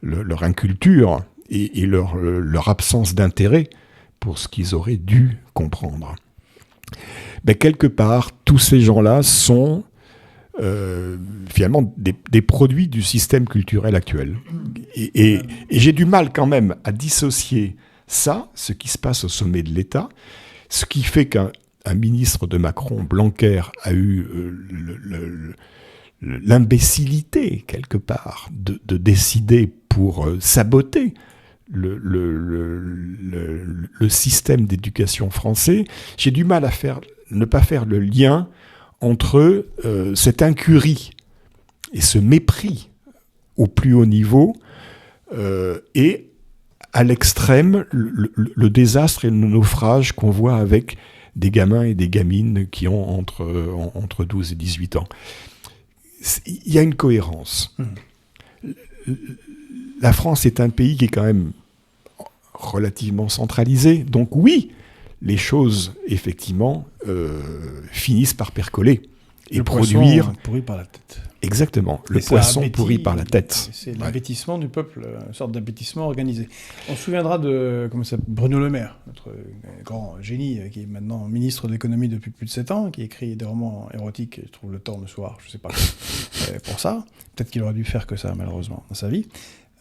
leur inculture et leur absence d'intérêt pour ce qu'ils auraient dû comprendre. Ben, quelque part, tous ces gens-là sont... finalement des produits du système culturel actuel. Et j'ai du mal quand même à dissocier ça, ce qui se passe au sommet de l'État, ce qui fait qu'un ministre de Macron, Blanquer, a eu l'imbécilité, quelque part, de décider pour saboter le système d'éducation français. J'ai du mal à ne pas faire le lien entre cette incurie et ce mépris au plus haut niveau et à l'extrême le désastre et le naufrage qu'on voit avec des gamins et des gamines qui ont entre 12 et 18 ans. Il y a une cohérence. La France est un pays qui est quand même relativement centralisé. Donc oui, les choses, effectivement, finissent par percoler et produire... Poisson pourri par la tête. Exactement, le poisson pourri par la tête. C'est l'abêtissement du peuple, une sorte d'abêtissement organisé. On se souviendra de Bruno Le Maire, notre grand génie, qui est maintenant ministre de l'économie depuis plus de 7 ans, qui écrit des romans érotiques, il trouve le temps le soir, je ne sais pas, pour ça. Peut-être qu'il aurait dû faire que ça, malheureusement, dans sa vie.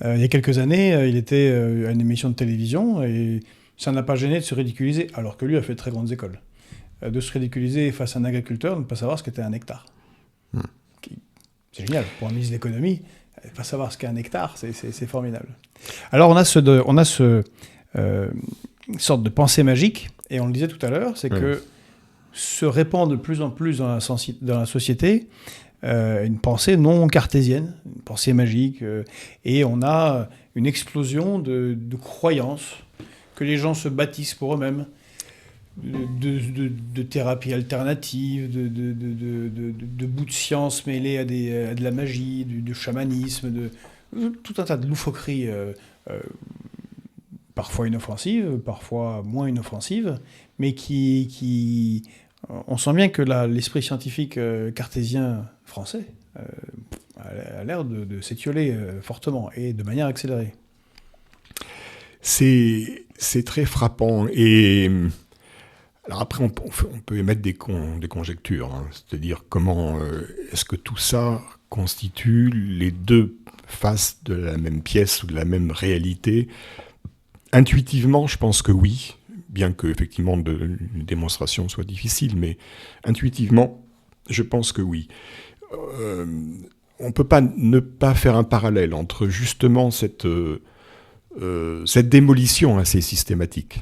Il y a quelques années, il était à une émission de télévision et ça ne l'a pas gêné de se ridiculiser, alors que lui a fait de très grandes écoles. De se ridiculiser face à un agriculteur, de ne pas savoir ce qu'était un hectare. C'est génial. Pour un ministre de l'économie, ne pas savoir ce qu'est un hectare, c'est formidable. Alors, on a une sorte de pensée magique, et on le disait tout à l'heure, c'est que se répand de plus en plus dans la société une pensée non cartésienne, une pensée magique, et on a une explosion de croyances que les gens se bâtissent pour eux-mêmes, de thérapies alternatives, de bouts de science mêlés à de la magie, de chamanisme, tout un tas de loufoqueries, parfois inoffensives, parfois moins inoffensives, mais qui on sent bien que l'esprit scientifique cartésien français a l'air de s'étioler fortement et de manière accélérée. C'est très frappant. Et alors après, on peut émettre des conjectures, hein, c'est-à-dire comment est-ce que tout ça constitue les deux faces de la même pièce ou de la même réalité. Intuitivement, je pense que oui, bien que effectivement une démonstration soit difficile, mais intuitivement, je pense que oui. On ne peut pas ne pas faire un parallèle entre justement cette démolition assez systématique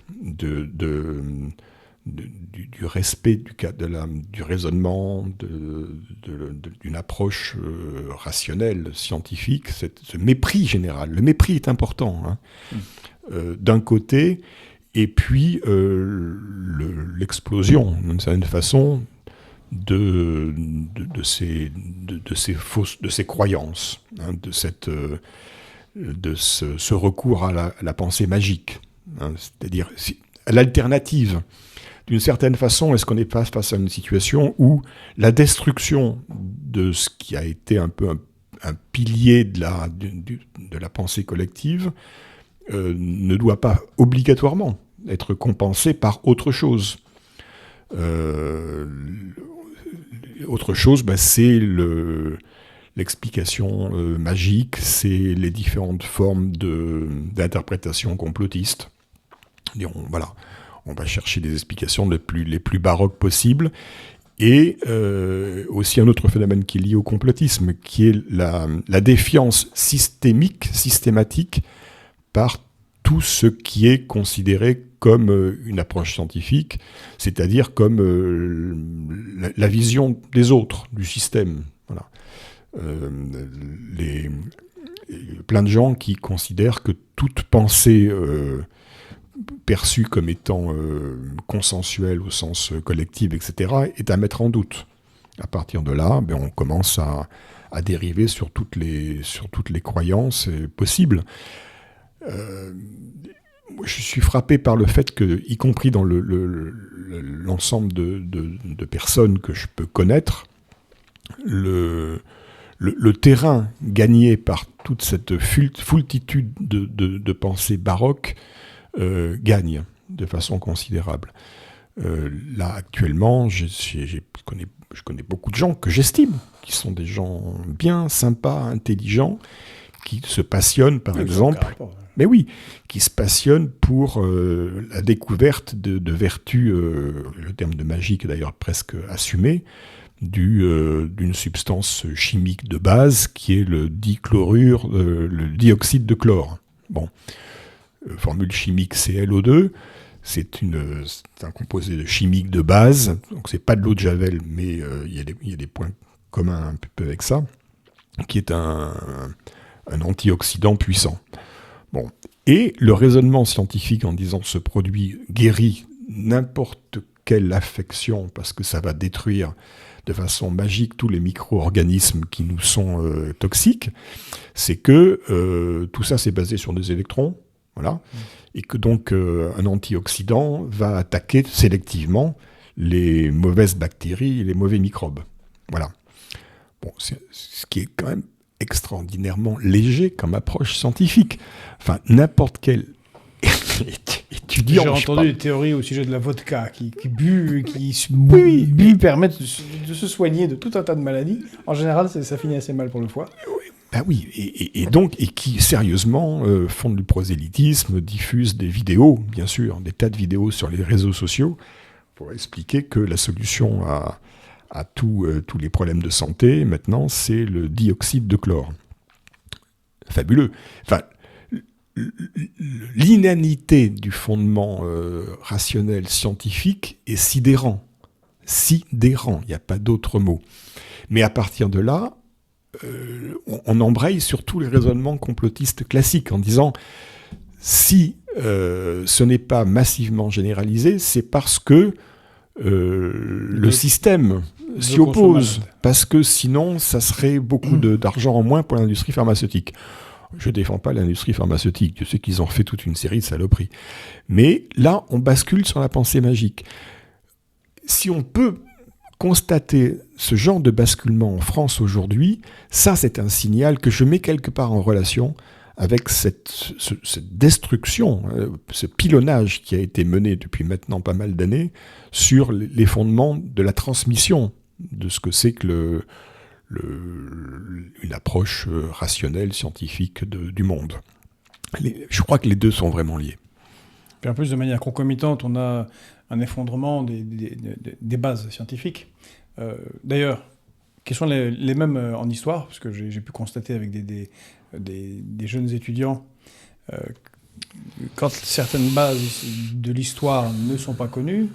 du respect du raisonnement, d'une approche rationnelle, scientifique, ce mépris général. Le mépris est important, hein, d'un côté, et puis l'explosion, d'une certaine façon, de ces croyances, hein, de ce recours à la pensée magique, hein, c'est-à-dire à l'alternative. D'une certaine façon, est-ce qu'on n'est pas face à une situation où la destruction de ce qui a été un peu un pilier de la pensée collective ne doit pas obligatoirement être compensée par autre chose. Autre chose, c'est l'explication magique, c'est les différentes formes d'interprétation complotiste. Voilà. On va chercher des explications les plus baroques possibles. Et aussi un autre phénomène qui est lié au complotisme, qui est la défiance systématique par tout ce qui est considéré comme une approche scientifique, c'est-à-dire comme la vision des autres, du système. Voilà. Plein de gens qui considèrent que toute pensée perçue comme étant consensuelle au sens collectif, etc., est à mettre en doute. À partir de là, on commence à dériver sur toutes les croyances possibles. Je suis frappé par le fait que, y compris dans l'ensemble de personnes que je peux connaître, le terrain gagné par toute cette foultitude de pensées baroques gagne de façon considérable. Là, actuellement, je connais beaucoup de gens que j'estime, qui sont des gens bien sympas, intelligents, qui se passionnent, par exemple. Mais oui, qui se passionne pour la découverte de vertus, le terme de magique est d'ailleurs presque assumé, d'une substance chimique de base qui est le dichlorure, le dioxyde de chlore. Bon, formule chimique ClO2, c'est un composé chimique de base, donc c'est pas de l'eau de Javel, mais il y a des points communs un peu avec ça, qui est un antioxydant puissant. Bon. Et le raisonnement scientifique en disant ce produit guérit n'importe quelle affection parce que ça va détruire de façon magique tous les micro-organismes qui nous sont toxiques, c'est que tout ça c'est basé sur des électrons, voilà, et que donc un antioxydant va attaquer sélectivement les mauvaises bactéries et les mauvais microbes. Voilà. Bon, c'est ce qui est quand même extraordinairement léger comme approche scientifique. Enfin, n'importe quel étudiant... J'ai entendu des théories au sujet de la vodka qui permettent de se soigner de tout un tas de maladies. En général, ça finit assez mal pour le foie. Ben oui, et qui sérieusement font du prosélytisme, diffusent des vidéos, bien sûr, des tas de vidéos sur les réseaux sociaux pour expliquer que la solution à tous les problèmes de santé, maintenant, c'est le dioxyde de chlore. Fabuleux. Enfin, l'inanité du fondement rationnel scientifique est sidérant. Sidérant, il n'y a pas d'autre mot. Mais à partir de là, on embraye sur tous les raisonnements complotistes classiques en disant si ce n'est pas massivement généralisé, c'est parce que le système s'y oppose, parce que sinon ça serait beaucoup d'argent en moins pour l'industrie pharmaceutique. Je ne défends pas l'industrie pharmaceutique, je sais qu'ils ont fait toute une série de saloperies. Mais là, on bascule sur la pensée magique. Si on peut constater ce genre de basculement en France aujourd'hui, ça c'est un signal que je mets quelque part en relation avec cette destruction, ce pilonnage qui a été mené depuis maintenant pas mal d'années sur les fondements de la transmission de ce que c'est que une approche rationnelle, scientifique du monde. Je crois que les deux sont vraiment liés. Puis en plus, de manière concomitante, on a un effondrement des bases scientifiques. D'ailleurs, qui sont les mêmes en histoire, parce que j'ai pu constater avec des jeunes étudiants, quand certaines bases de l'histoire ne sont pas connues,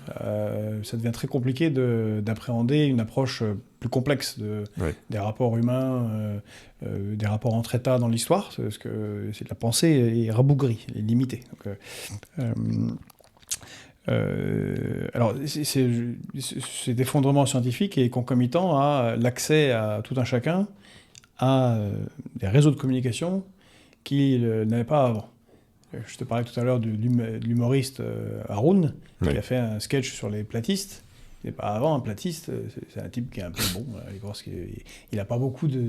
ça devient très compliqué d'appréhender une approche plus complexe des rapports humains, des rapports entre États dans l'histoire, parce que la pensée est rabougrie, elle est limitée. Alors, cet effondrement scientifique est concomitant à l'accès à tout un chacun à des réseaux de communication qu'il n'avait pas avant. Je te parlais tout à l'heure de l'humoriste Haroun, qui a fait un sketch sur les platistes. Et pas avant, un platiste, c'est un type qui est un peu bon. Il n'a pas beaucoup de...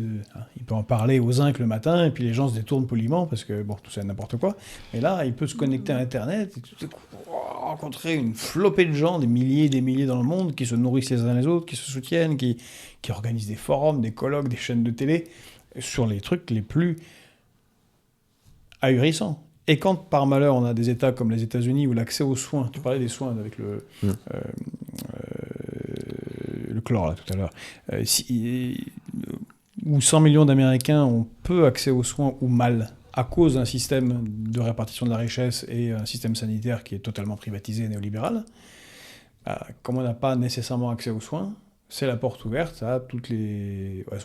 il peut en parler aux zinc le matin, et puis les gens se détournent poliment, parce que, bon, tout ça, n'importe quoi. Mais là, il peut se connecter à Internet, et tout à coup, rencontrer une flopée de gens, des milliers et des milliers dans le monde, qui se nourrissent les uns les autres, qui se soutiennent, qui organisent des forums, des colloques, des chaînes de télé, sur les trucs les plus ahurissants. Et quand, par malheur, on a des États comme les États-Unis où l'accès aux soins, tu parlais des soins avec le chlore, là, tout à l'heure, où 100 millions d'Américains ont peu accès aux soins ou mal, à cause d'un système de répartition de la richesse et un système sanitaire qui est totalement privatisé et néolibéral, comme on n'a pas nécessairement accès aux soins, c'est la porte ouverte à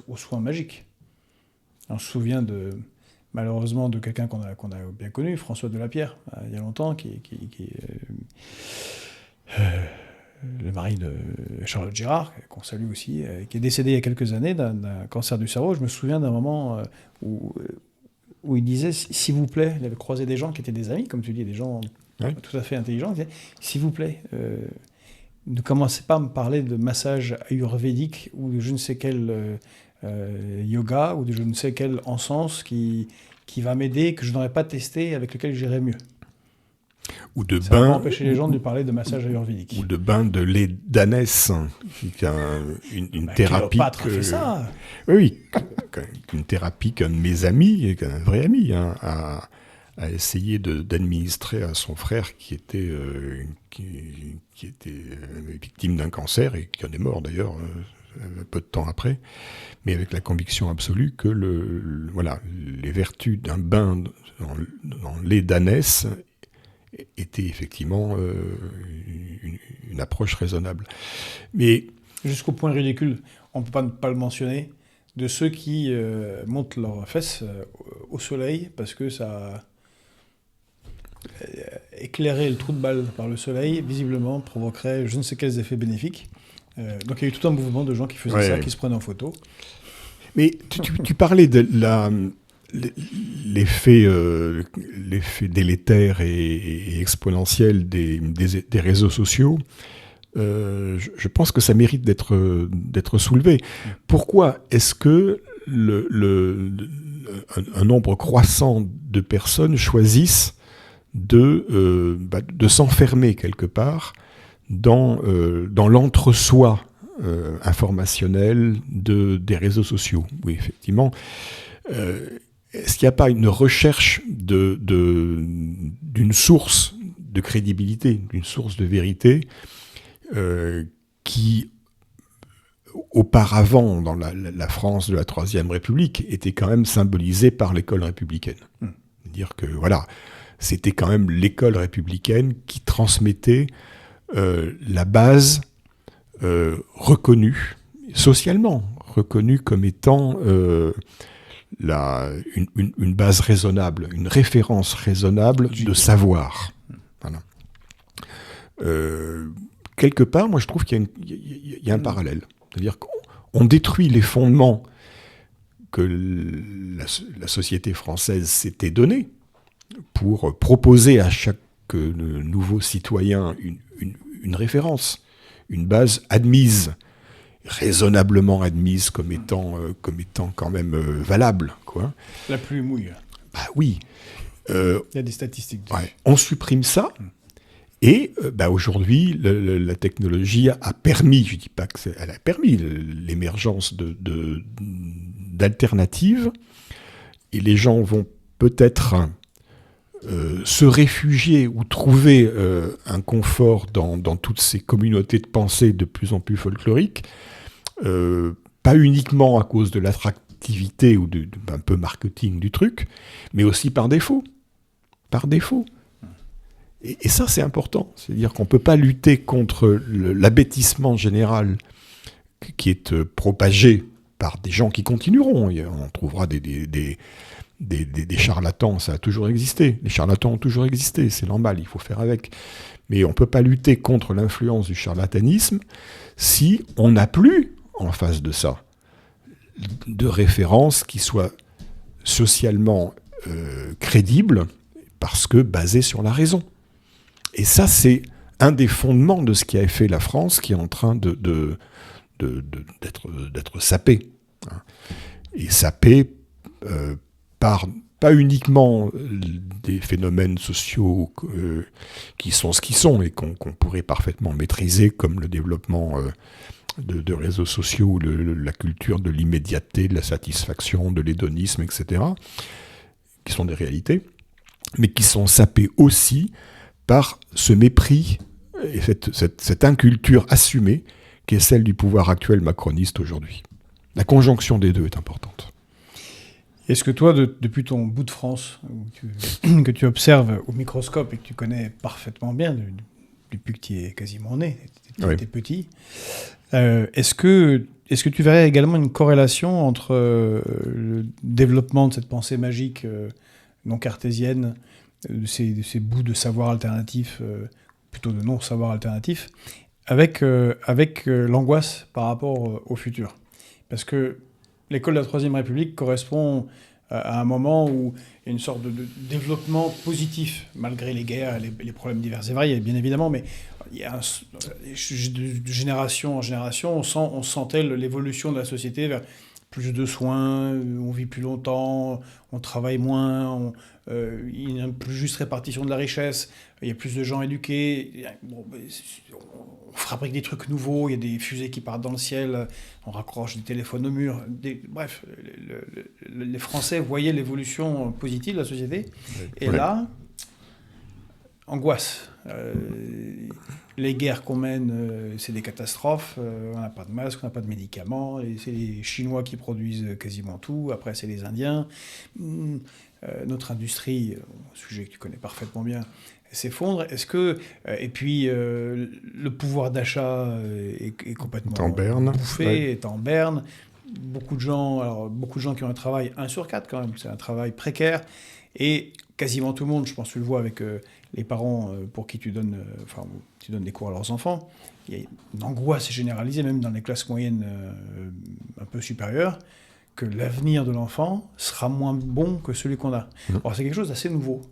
aux soins magiques. On se souvient malheureusement de quelqu'un qu'on a bien connu, François Delapierre, il y a longtemps, qui le mari de Charlotte Girard, qu'on salue aussi, qui est décédé il y a quelques années d'un cancer du cerveau. Je me souviens d'un moment où il disait, s'il vous plaît, il avait croisé des gens qui étaient des amis, comme tu dis, des gens tout à fait intelligents, il disait, s'il vous plaît, ne commencez pas à me parler de massage ayurvédique ou de je ne sais quel yoga ou de je ne sais quel encens qui va m'aider, que je n'aurais pas testé, avec lequel j'irais mieux. Ou de ça bain. va empêcher les gens de parler de massage ayurvédique. Ou de bain de lait d'ânesse, qui est une thérapie. Cléopâtre fait ça. Oui, une thérapie qu'un de mes amis, qu'un vrai ami, a essayé d'administrer à son frère qui était victime d'un cancer et qui en est mort d'ailleurs peu de temps après, mais avec la conviction absolue que les vertus d'un bain dans lait d'ânesse étaient effectivement une approche raisonnable. Mais jusqu'au point ridicule, on ne peut pas le mentionner, de ceux qui montent leurs fesses au soleil parce que ça éclairer le trou de balle par le soleil, visiblement, provoquerait je ne sais quels effets bénéfiques. Donc il y a eu tout un mouvement de gens qui faisaient ça, qui se prenaient en photo. Mais tu parlais de l'effet délétère et exponentiel des réseaux sociaux. Je pense que ça mérite d'être soulevé. Pourquoi est-ce que un nombre croissant de personnes choisissent de s'enfermer quelque part dans l'entre-soi informationnel des réseaux sociaux? Oui, effectivement. Est-ce qu'il n'y a pas une recherche d'une source de crédibilité, d'une source de vérité qui, auparavant, dans la France de la Troisième République, était quand même symbolisée par l'école républicaine. C'est-à-dire que, c'était quand même l'école républicaine qui transmettait la base reconnue, socialement reconnue comme étant une base raisonnable, une référence raisonnable de savoir. Voilà. Quelque part, moi je trouve qu'il y a un parallèle. C'est-à-dire qu'on détruit les fondements que la société française s'était donnés pour proposer à chaque nouveau citoyen une référence, une base admise, raisonnablement admise comme étant quand même valable, quoi. La pluie mouille. Bah oui. Il y a des statistiques. Ouais. On supprime ça. Et aujourd'hui, la technologie a permis, je ne dis pas qu'elle a permis l'émergence d'alternatives, et les gens vont peut-être se réfugier ou trouver un confort dans toutes ces communautés de pensée de plus en plus folkloriques, pas uniquement à cause de l'attractivité ou un peu marketing du truc, mais aussi par défaut. Par défaut. Et ça, c'est important. C'est-à-dire qu'on ne peut pas lutter contre l'abêtissement général qui est propagé par des gens qui continueront. On trouvera des charlatans, ça a toujours existé. Les charlatans ont toujours existé, c'est normal, il faut faire avec. Mais on ne peut pas lutter contre l'influence du charlatanisme si on n'a plus, en face de ça, de références qui soient socialement crédibles, parce que basées sur la raison. Et ça, c'est un des fondements de ce qui a fait la France, qui est en train d'être sapé. Et sapé par pas uniquement des phénomènes sociaux qui sont ce qu'ils sont et qu'on pourrait parfaitement maîtriser, comme le développement de réseaux sociaux, la culture de l'immédiateté, de la satisfaction, de l'hédonisme, etc., qui sont des réalités, mais qui sont sapés aussi par ce mépris et cette inculture assumée qui est celle du pouvoir actuel macroniste aujourd'hui. La conjonction des deux est importante. Est-ce que toi, depuis ton bout de France, que tu observes au microscope et que tu connais parfaitement bien, depuis que tu es quasiment né, tu étais petit, est-ce que tu verrais également une corrélation entre le développement de cette pensée magique non cartésienne, de ces bouts de savoir alternatif, plutôt de non-savoir alternatif, avec l'angoisse par rapport au futur? Parce que l'école de la Troisième République correspond à un moment où il y a une sorte de développement positif, malgré les guerres et les problèmes divers et variés, bien évidemment, mais il y a de génération en génération, on sentait l'évolution de la société vers plus de soins, on vit plus longtemps, on travaille moins, il y a une plus juste répartition de la richesse, il y a plus de gens éduqués, on fabrique des trucs nouveaux, il y a des fusées qui partent dans le ciel, on raccroche des téléphones au mur, bref, les Français voyaient l'évolution positive de la société, et là, angoisse. Les guerres qu'on mène, c'est des catastrophes. On n'a pas de masques, on n'a pas de médicaments. C'est les Chinois qui produisent quasiment tout. Après, c'est les Indiens. Notre industrie, un sujet que tu connais parfaitement bien, s'effondre. Est-ce que et puis le pouvoir d'achat est complètement bouffé, est en berne. Beaucoup de gens qui ont un travail 1 sur 4 quand même. C'est un travail précaire et quasiment tout le monde. Je pense que tu le vois avec les parents pour qui tu donnes des cours à leurs enfants. Il y a une angoisse généralisée, même dans les classes moyennes un peu supérieures, que l'avenir de l'enfant sera moins bon que celui qu'on a. Alors c'est quelque chose d'assez nouveau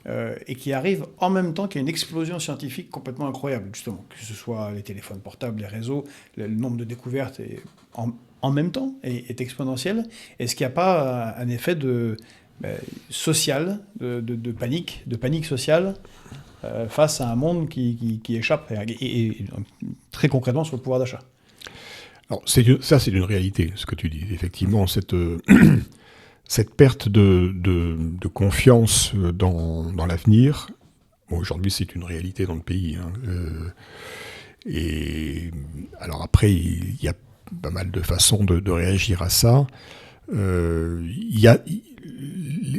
et qui arrive en même temps qu'il y a une explosion scientifique complètement incroyable, justement, que ce soit les téléphones portables, les réseaux, le nombre de découvertes en même temps est exponentiel. Est-ce qu'il n'y a pas un effet social, de panique sociale face à un monde qui échappe, et très concrètement sur le pouvoir d'achat. Alors, c'est une réalité, ce que tu dis. Effectivement, cette perte de confiance dans l'avenir, aujourd'hui, c'est une réalité dans le pays. Et alors après, il y a pas mal de façons de réagir à ça. Il y a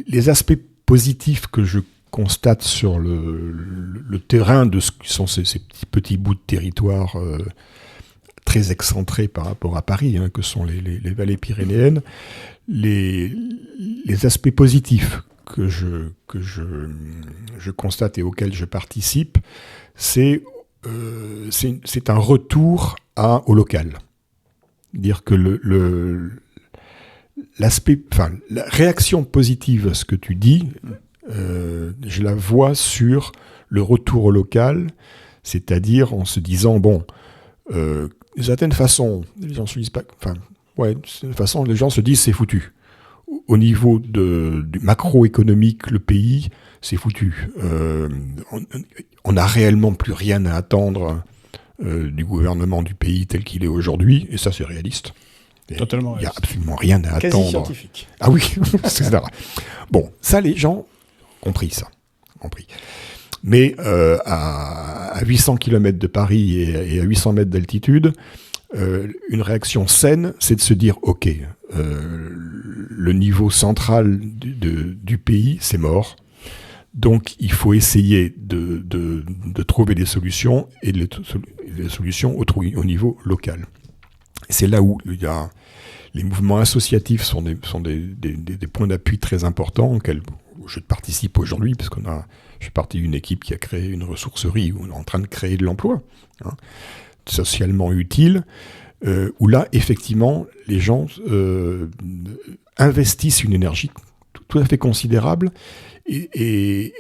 les aspects positifs que je constate sur le terrain de ce qui sont ces petits bouts de territoire très excentrés par rapport à Paris, que sont les vallées pyrénéennes. Les aspects positifs que je constate et auxquels je participe, c'est un retour au local. Dire que la réaction positive à ce que tu dis, je la vois sur le retour au local, c'est-à-dire en se disant, d'une certaine façon, les gens se disent pas, les gens se disent c'est foutu. Au niveau du macroéconomique, le pays, c'est foutu. On n'a réellement plus rien à attendre du gouvernement du pays tel qu'il est aujourd'hui, et ça c'est réaliste. Totalement. Il n'y a absolument rien à quasi attendre. Scientifique. Ah oui, etc. Bon, ça, les gens ont compris ça. Mais à 800 km de Paris et à 800 mètres d'altitude, une réaction saine, c'est de se dire, OK, le niveau central du pays, c'est mort. Donc, il faut essayer de trouver des solutions, et des solutions au niveau local. C'est là où il y a les mouvements associatifs sont des points d'appui très importants auxquels je participe aujourd'hui, parce je suis partie d'une équipe qui a créé une ressourcerie où on est en train de créer de l'emploi, socialement utile, où là, effectivement, les gens investissent une énergie tout à fait considérable et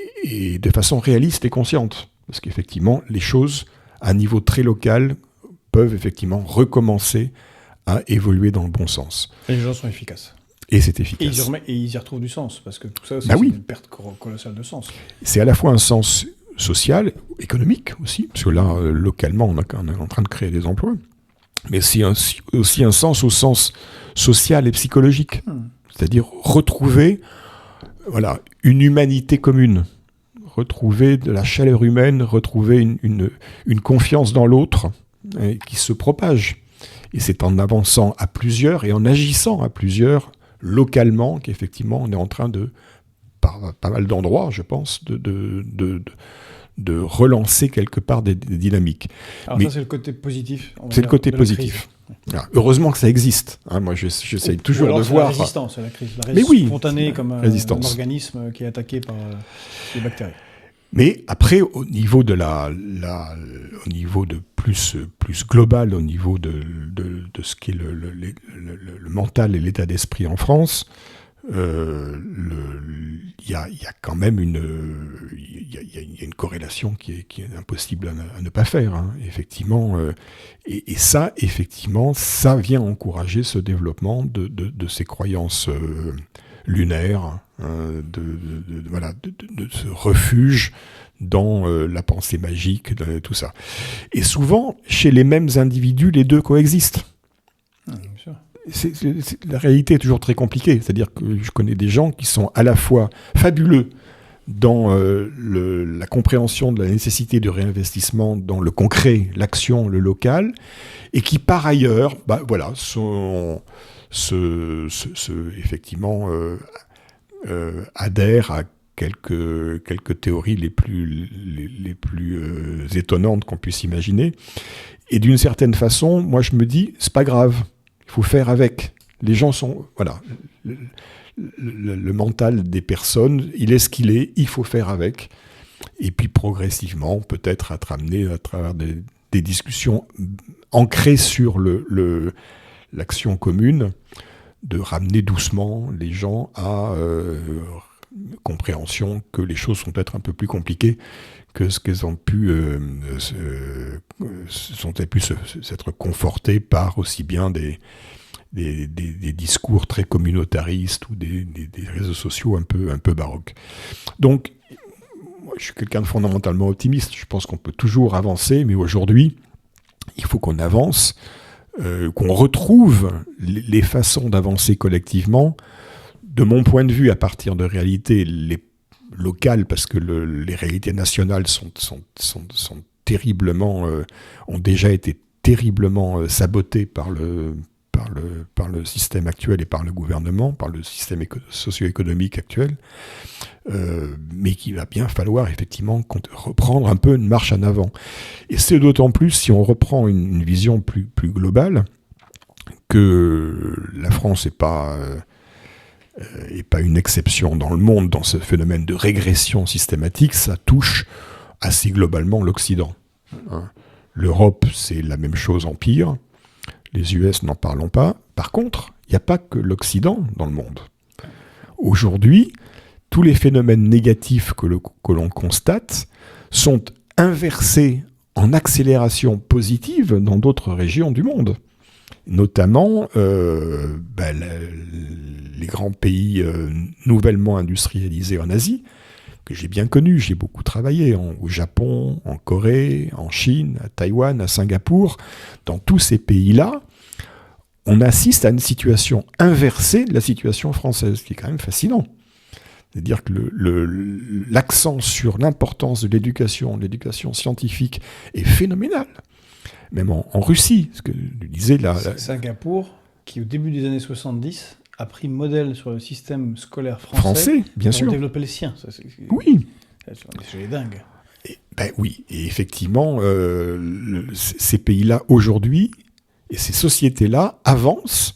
de façon réaliste et consciente. Parce qu'effectivement, les choses, à niveau très local, peuvent effectivement recommencer à évoluer dans le bon sens. Et les gens sont efficaces. Et c'est efficace. Et ils y retrouvent du sens, parce que tout ça, c'est une perte colossale de sens. C'est à la fois un sens social, économique aussi, parce que là, localement, on est en train de créer des emplois, mais c'est aussi un sens au sens social et psychologique. C'est-à-dire retrouver une humanité commune, retrouver de la chaleur humaine, retrouver une confiance dans l'autre qui se propage. Et c'est en avançant à plusieurs et en agissant à plusieurs localement qu'effectivement on est en train par pas mal d'endroits, je pense, de relancer quelque part des dynamiques. Alors ça, c'est le côté positif. C'est le côté positif. Alors, heureusement que ça existe. Moi, j'essaye toujours de voir. La résistance à la crise. La résistance spontanée comme un organisme qui est attaqué par les bactéries. Mais après, au niveau de au niveau de plus global, au niveau de ce qui est le mental et l'état d'esprit en France, il y a quand même une corrélation qui est impossible à ne pas faire, hein, effectivement. Et ça, effectivement, ça vient encourager ce développement de ces croyances lunaires, hein, de ce refuge dans la pensée magique, tout ça. Et souvent, chez les mêmes individus, les deux coexistent. Bien sûr. La réalité est toujours très compliquée. C'est-à-dire que je connais des gens qui sont à la fois fabuleux dans la compréhension de la nécessité de réinvestissement dans le concret, l'action, le local, et qui par ailleurs, effectivement adhèrent à quelques théories les plus étonnantes qu'on puisse imaginer. Et d'une certaine façon, moi je me dis, c'est pas grave. Il faut faire avec. Les gens sont... Voilà. Le mental des personnes, il est ce qu'il est, il faut faire avec. Et puis progressivement, peut-être être amené à travers des discussions ancrées sur l'action commune, de ramener doucement les gens à compréhension que les choses sont peut-être un peu plus compliquées que ce qu'elles ont pu s'être confortées par aussi bien des discours très communautaristes ou des réseaux sociaux un peu baroques. Donc, moi, je suis quelqu'un de fondamentalement optimiste. Je pense qu'on peut toujours avancer, mais aujourd'hui, il faut qu'on avance, qu'on retrouve les façons d'avancer collectivement, de mon point de vue, à partir de réalités locales, parce que les réalités nationales sont terriblement, ont déjà été terriblement sabotées par le système actuel et par le gouvernement, par le système socio-économique actuel, mais qu'il va bien falloir effectivement reprendre un peu une marche en avant. Et c'est d'autant plus si on reprend une vision plus globale que la France n'est pas une exception dans le monde, dans ce phénomène de régression systématique. Ça touche assez globalement l'Occident. Hein. L'Europe, c'est la même chose en pire. Les US, n'en parlons pas. Par contre, il n'y a pas que l'Occident dans le monde. Aujourd'hui, tous les phénomènes négatifs que l'on constate sont inversés en accélération positive dans d'autres régions du monde. Notamment les grands pays nouvellement industrialisés en Asie, que j'ai bien connus, j'ai beaucoup travaillé au Japon, en Corée, en Chine, à Taïwan, à Singapour. Dans tous ces pays-là, on assiste à une situation inversée de la situation française, ce qui est quand même fascinant. C'est-à-dire que l'accent sur l'importance de l'éducation scientifique est phénoménal. Même en Russie, ce que disait Singapour, qui au début des années 70 a pris modèle sur le système scolaire français bien sûr, pour développer le sien. Oui. C'est dingue. Oui, et effectivement, ces pays-là aujourd'hui, et ces sociétés-là avancent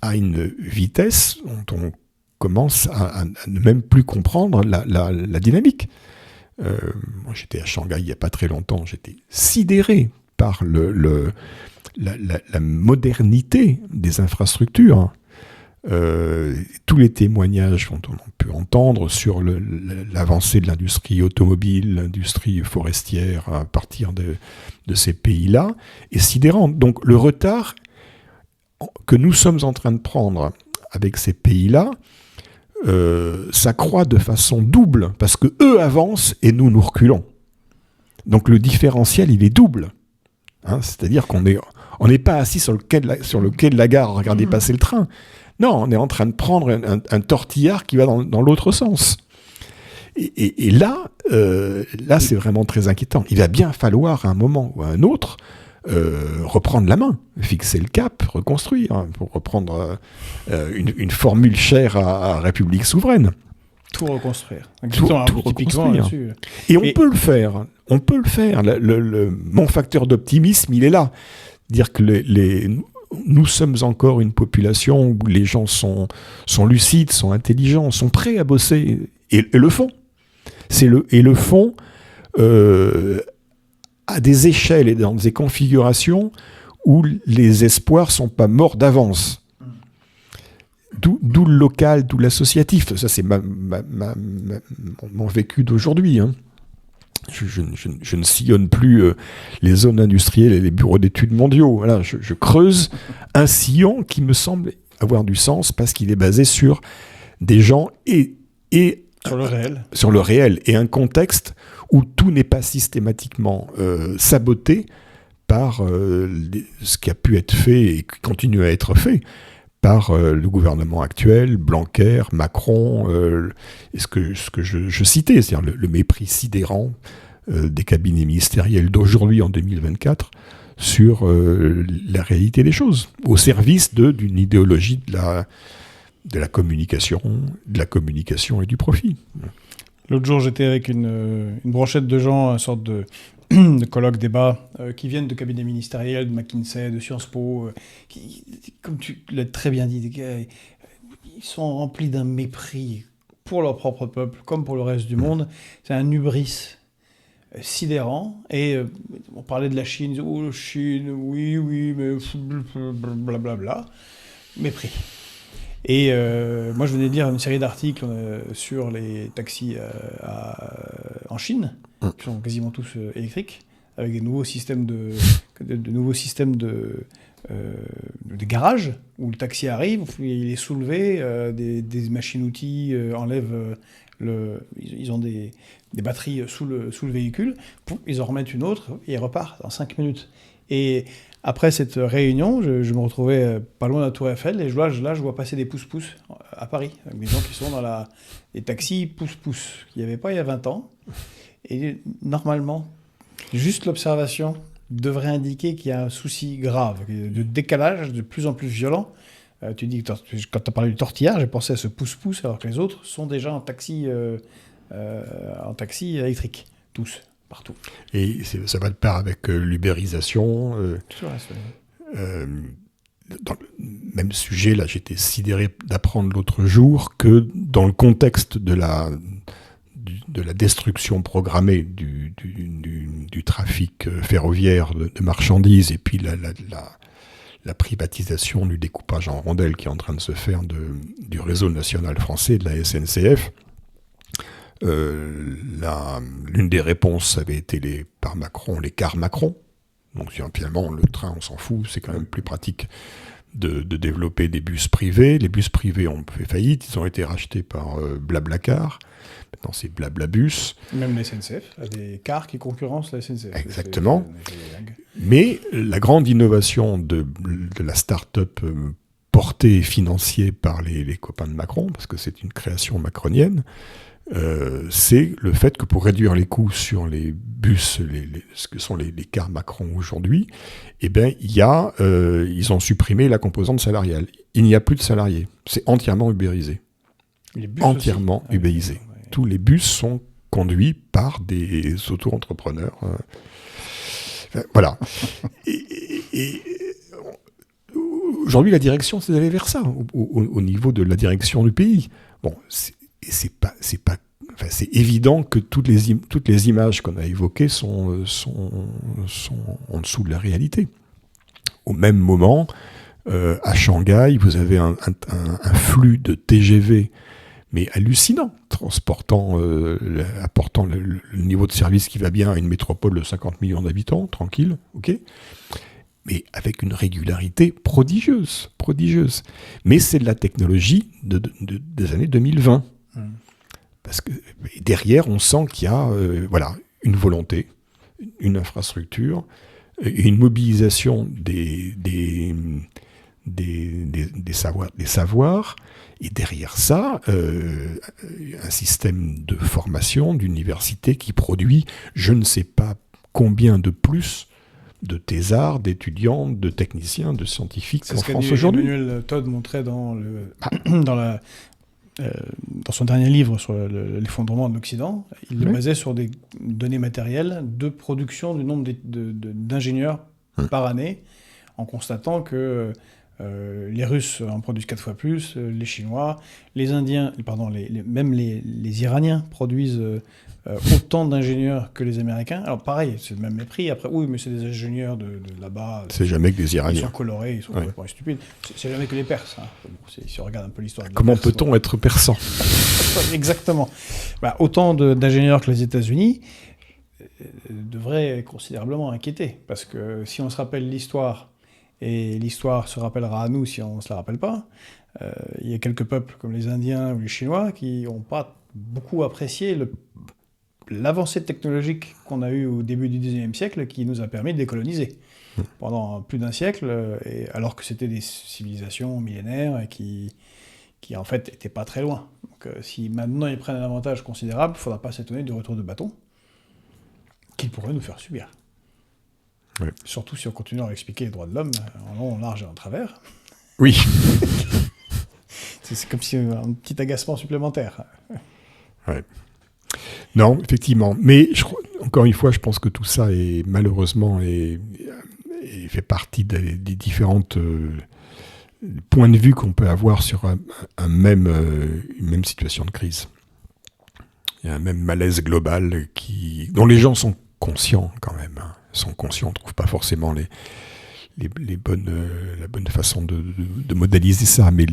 à une vitesse dont on commence à ne même plus comprendre la dynamique. Moi, j'étais à Shanghai il n'y a pas très longtemps, j'étais sidéré par la modernité des infrastructures. Tous les témoignages dont on peut entendre sur l'avancée de l'industrie automobile, l'industrie forestière à partir de ces pays-là est sidérant. Donc le retard que nous sommes en train de prendre avec ces pays-là s'accroît de façon double, parce que eux avancent et nous reculons. Donc le différentiel, il est double. Hein, c'est-à-dire qu'on n'est pas assis sur le quai de la gare à regarder passer le train. Non, on est en train de prendre un tortillard qui va dans l'autre sens. Et là, c'est vraiment très inquiétant. Il va bien falloir, à un moment ou à un autre, reprendre la main, fixer le cap, reconstruire, hein, pour reprendre une formule chère à République souveraine. Tout reconstruire. Tout reconstruire. Et on peut le faire. On peut le faire. Mon facteur d'optimisme, il est là. Dire que nous sommes encore une population où les gens sont lucides, sont intelligents, sont prêts à bosser et le font. Et le font à des échelles et dans des configurations où les espoirs ne sont pas morts d'avance. d'où le local, d'où l'associatif. Ça, c'est mon vécu d'aujourd'hui. Hein. Je ne sillonne plus les zones industrielles et les bureaux d'études mondiaux. Voilà, je creuse un sillon qui me semble avoir du sens parce qu'il est basé sur des gens et sur le réel. Sur le réel et un contexte où tout n'est pas systématiquement saboté par ce qui a pu être fait et qui continue à être fait par le gouvernement actuel, Blanquer, Macron, et ce que je citais, c'est-à-dire le mépris sidérant des cabinets ministériels d'aujourd'hui en 2024 sur la réalité des choses, au service d'une idéologie de la communication et du profit. L'autre jour, j'étais avec une brochette de gens, une sorte de colloque débat, qui viennent de cabinets ministériels, de McKinsey, de Sciences Po, qui, comme tu l'as très bien dit, ils sont remplis d'un mépris pour leur propre peuple, comme pour le reste du monde. C'est un hubris sidérant. Et on parlait de la Chine, ils disaient, oh, la Chine, oui, mais blablabla. Mépris. Et moi, je venais de lire une série d'articles sur les taxis en Chine, qui sont quasiment tous électriques, avec des nouveaux systèmes de garages, où le taxi arrive, il est soulevé, des machines-outils enlèvent ils ont des batteries sous le véhicule, ils en remettent une autre, et ils repartent en 5 minutes. Et après cette réunion, je me retrouvais pas loin de la Tour Eiffel, et je vois passer des pousse-pousse à Paris, avec des gens qui sont dans les taxis pousse-pousse, qu'il n'y avait pas il y a 20 ans. Et normalement, juste l'observation devrait indiquer qu'il y a un souci grave, de décalage de plus en plus violent. Tu dis que quand tu as parlé du tortillard, j'ai pensé à ce pousse-pousse, alors que les autres sont déjà en taxi électrique, tous. Partout. Et ça va de pair avec l'ubérisation. Dans le même sujet, là, j'étais sidéré d'apprendre l'autre jour que dans le contexte de la destruction programmée du trafic ferroviaire de marchandises et puis la privatisation du découpage en rondelles qui est en train de se faire du réseau national français, de la SNCF, l'une des réponses avait été par Macron, les cars Macron. Donc finalement, le train, on s'en fout, c'est quand même plus pratique de développer des bus privés. Les bus privés ont fait faillite, ils ont été rachetés par Blablacar. Maintenant, c'est Blablabus. Même la SNCF a des cars qui concurrencent la SNCF. Exactement. Mais la grande innovation de la start-up portée et financée par les copains de Macron, parce que c'est une création macronienne, c'est le fait que pour réduire les coûts sur les bus, ce que sont les cars Macron aujourd'hui, eh ben, ils ont supprimé la composante salariale. Il n'y a plus de salariés. C'est entièrement ubérisé. Entièrement ubérisé. Ouais. Tous les bus sont conduits par des auto-entrepreneurs. Voilà. et aujourd'hui, la direction, c'est d'aller vers ça, au niveau de la direction du pays. Bon, c'est évident que toutes les images qu'on a évoquées sont en dessous de la réalité. Au même moment, à Shanghai, vous avez un flux de TGV, mais hallucinant, apportant le niveau de service qui va bien à une métropole de 50 millions d'habitants, tranquille, ok, mais avec une régularité prodigieuse. Mais c'est de la technologie des années 2020. Parce que derrière, on sent qu'il y a une volonté, une infrastructure, et une mobilisation des savoirs, et derrière ça, un système de formation, d'université qui produit je ne sais pas combien de plus de thésards, d'étudiants, de techniciens, de scientifiques en France aujourd'hui. Emmanuel Todd montrait dans son dernier livre sur l'effondrement de l'Occident, il le basait sur des données matérielles de production du nombre d'ingénieurs par année, en constatant que Les Russes en produisent 4 fois plus, les Chinois, les Indiens, pardon, même les Iraniens produisent autant d'ingénieurs que les Américains. Alors pareil, c'est le même mépris. Après, oui, mais c'est des ingénieurs de là-bas. C'est jamais que des Ils Iraniens. sont colorés, ils sont complètement stupides. C'est jamais que les Perses. Hein. Si on regarde un peu l'histoire. Comment peut-on être persan? Exactement. Autant d'ingénieurs que les États-Unis devraient considérablement inquiéter. Parce que si on se rappelle l'histoire, et l'histoire se rappellera à nous si on ne se la rappelle pas, il y a quelques peuples comme les Indiens ou les Chinois qui n'ont pas beaucoup apprécié l'avancée technologique qu'on a eue au début du XIXe siècle qui nous a permis de décoloniser pendant plus d'un siècle, alors que c'était des civilisations millénaires qui en fait n'étaient pas très loin. Donc si maintenant ils prennent un avantage considérable, il ne faudra pas s'étonner du retour de bâton qu'ils pourraient nous faire subir. Oui. Surtout si on continue à leur expliquer les droits de l'homme en long, en large et en travers. Oui. C'est comme si un petit agacement supplémentaire. Ouais. Non, effectivement. Mais encore une fois, je pense que tout ça est malheureusement fait partie des différentes points de vue qu'on peut avoir sur une même situation de crise. Il y a un même malaise global dont les gens sont conscients quand même. Hein. Ils sont conscients, on ne trouve pas forcément la bonne façon de modéliser ça, mais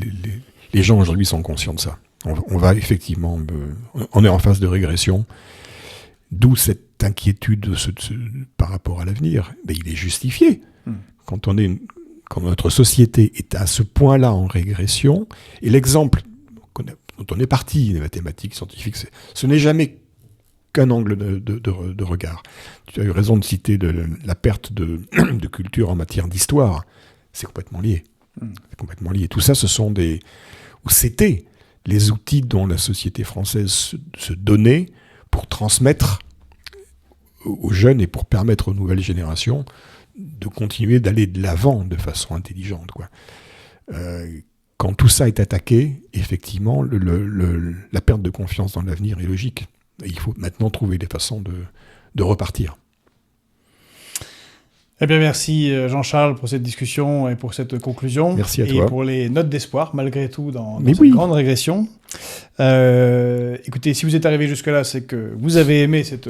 les gens aujourd'hui sont conscients de ça. On va effectivement, on est en phase de régression, d'où cette inquiétude par rapport à l'avenir. Mais il est justifié. Quand notre société est à ce point-là en régression, et l'exemple dont on est parti, les mathématiques scientifiques, ce n'est jamais qu'un angle de regard. Tu as eu raison de citer la perte de culture en matière d'histoire. C'est complètement lié. C'est complètement lié. Tout ça, c'était les outils dont la société française se donnait pour transmettre aux jeunes et pour permettre aux nouvelles générations de continuer d'aller de l'avant de façon intelligente, quoi. Quand tout ça est attaqué, effectivement, la perte de confiance dans l'avenir est logique. Et il faut maintenant trouver des façons de repartir. Eh bien, merci Jean-Charles pour cette discussion et pour cette conclusion. Merci à toi. Et pour les notes d'espoir, malgré tout, dans cette grande régression. Écoutez, si vous êtes arrivé jusque-là, c'est que vous avez aimé cette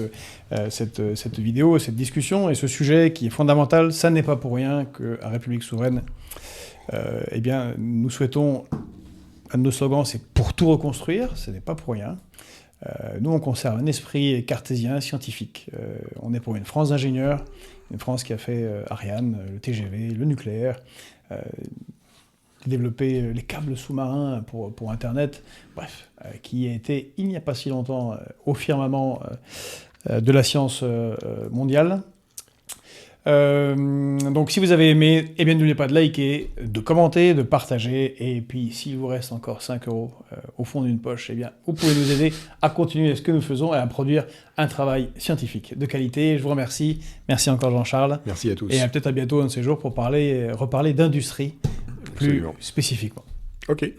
vidéo, cette discussion et ce sujet qui est fondamental. Ça n'est pas pour rien qu'à République Souveraine, eh bien, nous souhaitons, un de nos slogans, c'est pour tout reconstruire. Ce n'est pas pour rien. Nous, on conserve un esprit cartésien, scientifique. On est pour une France d'ingénieurs, une France qui a fait Ariane, le TGV, le nucléaire, développé les câbles sous-marins pour Internet, bref, qui a été, il n'y a pas si longtemps, au firmament de la science mondiale. Donc si vous avez aimé, eh bien n'oubliez pas de liker, de commenter, de partager, et puis s'il vous reste encore 5 € au fond d'une poche, eh bien vous pouvez nous aider à continuer ce que nous faisons et à produire un travail scientifique de qualité. Je vous remercie. Merci encore Jean-Charles. Merci à tous. Et peut-être à bientôt un de ces jours pour reparler d'industrie plus spécifiquement. Ok.